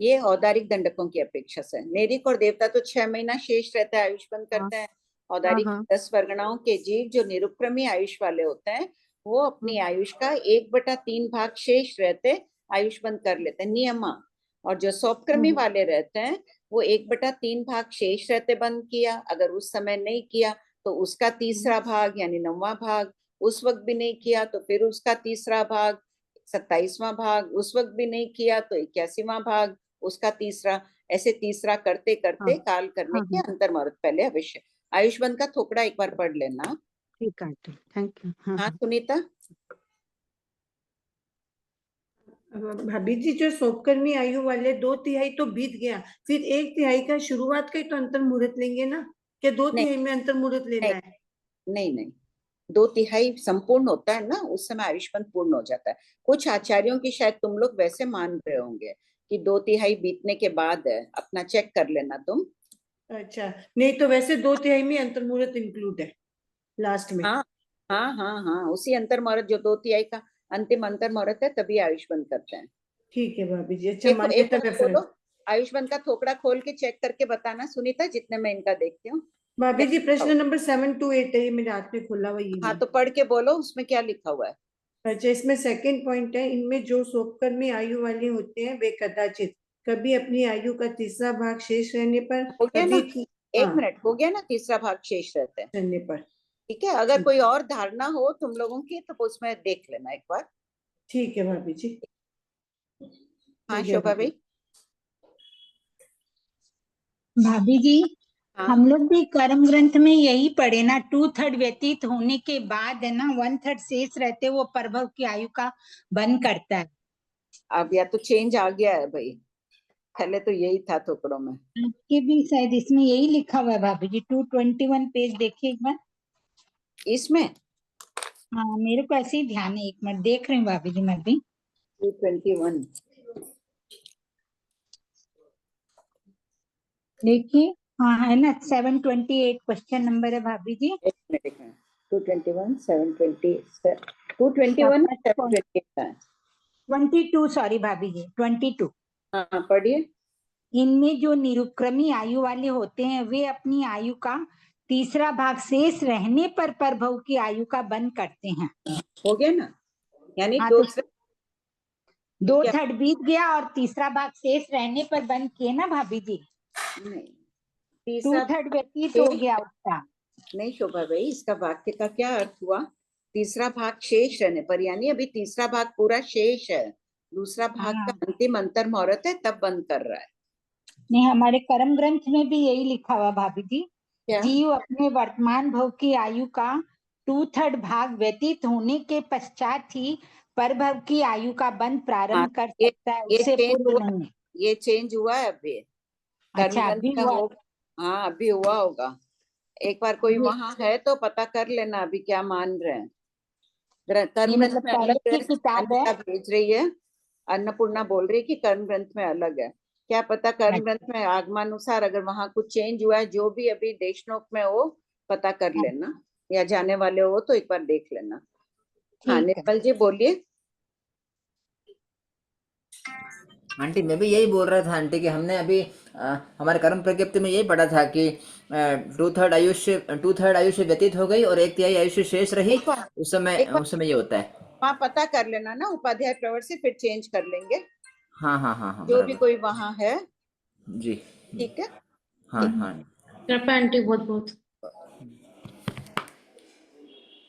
ये औदारिक दंडकों की अपेक्षा से। नेरिक और देवता तो 6 महीना शेष रहता है, आयुष बंद करते हैं। औदारिक 10 वर्गणाओं के जीव जो निरुपक्रमी आयुष वाले होते हैं, वो अपनी आयुष का 1/3 भाग शेष रहते आयुष बंद कर लेते हैं नियमा। और जो सौपक्रमी वाले रहते हैं वो 1/3 भाग शेष रहते बंद किया, अगर उस समय नहीं किया तो उसका तीसरा भाग यानी 9वां भाग, उस वक्त भी नहीं किया तो फिर उसका तीसरा भाग 27वां भाग, उस वक्त भी नहीं किया तो 81वां भाग, उसका तीसरा, ऐसे तीसरा करते करते काल करने के अंतर मुहूर्त पहले अवश्य। आयुष्मान का थोपड़ा एक बार पढ़ लेना। ठीक है, थैंक यू। हाँ सुनीता। भाभी जी जो सौपकर्मी आयु वाले 2/3 तो बीत गया, फिर 1/3 का शुरुआत का ही तो अंतर मुहूर्त लेंगे ना, क्या 2/3 में अंतर मुहूर्त लेना है? नहीं, 2/3 संपूर्ण होता है ना, उस समय आयुष्मान पूर्ण हो जाता है। कुछ आचार्यों की शायद तुम लोग वैसे मान रहे होंगे कि 2/3 बीतने के बाद है, अपना चेक कर लेना तुम। अच्छा, नहीं तो वैसे 2/3 में अंतर मुहूर्त इंक्लूड है लास्ट में। हाँ, उसी अंतर मुहूर्त जो 2/3 का अंतिम अंतर मुहूर्त है तभी आयुष्मान करते हैं। ठीक है भाभी जी। अच्छा मान्यता बोलो, आयुष्मान का थोपड़ा खोल के चेक करके बताना सुनीता, जितने मैं इनका देखती हूँ। भाभी जी प्रश्न नंबर 7 to 8 है, ये मेरे हाथ में खुला हुआ ये। हाँ तो पढ़ के बोलो उसमें क्या लिखा हुआ है। अच्छा, इसमें सेकंड पॉइंट है, इनमें जो सौपकर्मी आयु वाले होते हैं वे कदाचित कभी अपनी आयु का तीसरा भाग शेष रहने पर हो गया ना, कभी एक मिनट हो गया ना, तीसरा भाग शेष रहते हैं रहने पर। ठीक है, अगर कोई और धारणा हो तुम लोगों की तो उसमें देख लेना एक बार। ठीक है भाभी जी। हाँ शोभा भाई। भाभी जी हम लोग भी कर्म ग्रंथ में यही पढ़े ना, 2/3 व्यतीत होने के बाद है ना 1/3 शेष रहते वो प्रभव की आयु का बंद करता है। अब या तो चेंज आ गया है भाई, पहले तो यही था थोपड़ों में। आपके भी शायद इसमें यही लिखा हुआ है भाभी जी, 221 पेज देखिए एक बार इसमें। हाँ मेरे को ऐसे ही ध्यान है, एक मिनट देख रही हूँ भाभी जी मैं भी। 221 देखिए, हाँ है ना, 728 क्वेश्चन नंबर है भाभी जी। 221 720 22 सॉरी भाभी जी 22। हाँ पढ़िए। इनमें जो निरुपक्रमी आयु वाले होते हैं वे अपनी आयु का तीसरा भाग शेष रहने पर प्रभव की आयु का बंद करते हैं। हो गया ना, यानी 2/3 बीत गया और तीसरा भाग शेष रहने पर बंद किए ना भाभी जी। नहीं, 2/3 व्यतीत हो गया उसका। नहीं शोभा भाई, इसका वाक्य का क्या अर्थ हुआ? तीसरा भाग शेष रहने पर, यानी अभी तीसरा भाग पूरा शेष है, दूसरा भाग का अंतिम अंतर मुहूर्त है तब बंद कर रहा है। नहीं हमारे कर्म ग्रंथ में भी यही लिखा हुआ भाभी जी, जीव अपने वर्तमान भव की आयु का 2/3 भाग व्यतीत होने के पश्चात ही परभव की आयु का बंद प्रारंभ कर सकता है, उससे पूर्व नहीं। ये चेंज हुआ है अभी। अच्छा अभी हुआ? हाँ अभी हुआ होगा, एक बार कोई वहां है तो पता कर लेना अभी क्या मान रहे हैं। ये मतलब पहले की किताब है, भेज रही है। अन्नपूर्णा बोल रही कि कर्म ग्रंथ में अलग है। क्या पता कर्म ग्रंथ में आगमानुसार अगर वहां कुछ चेंज हुआ है, जो भी अभी देशनोक में हो पता कर लेना, या जाने वाले हो तो एक बार देख लेना। हाँ निर्मल जी बोलिए। आंटी मैं भी यही बोल रहा था आंटी कि हमने अभी हमारे कर्म प्रज्ञप्ति में यही पढ़ा था कि 2/3 आयुष्य व्यतीत हो गई और 1/3 आयुष्य शेष रही, उस समय ये होता है। वहाँ पता कर लेना ना उपाध्याय प्रवर से, फिर चेंज कर लेंगे। हाँ हाँ हाँ हाँ जो भी कोई वहाँ है। जी ठीक है। हाँ हाँ कृपया आंटी बहुत बहुत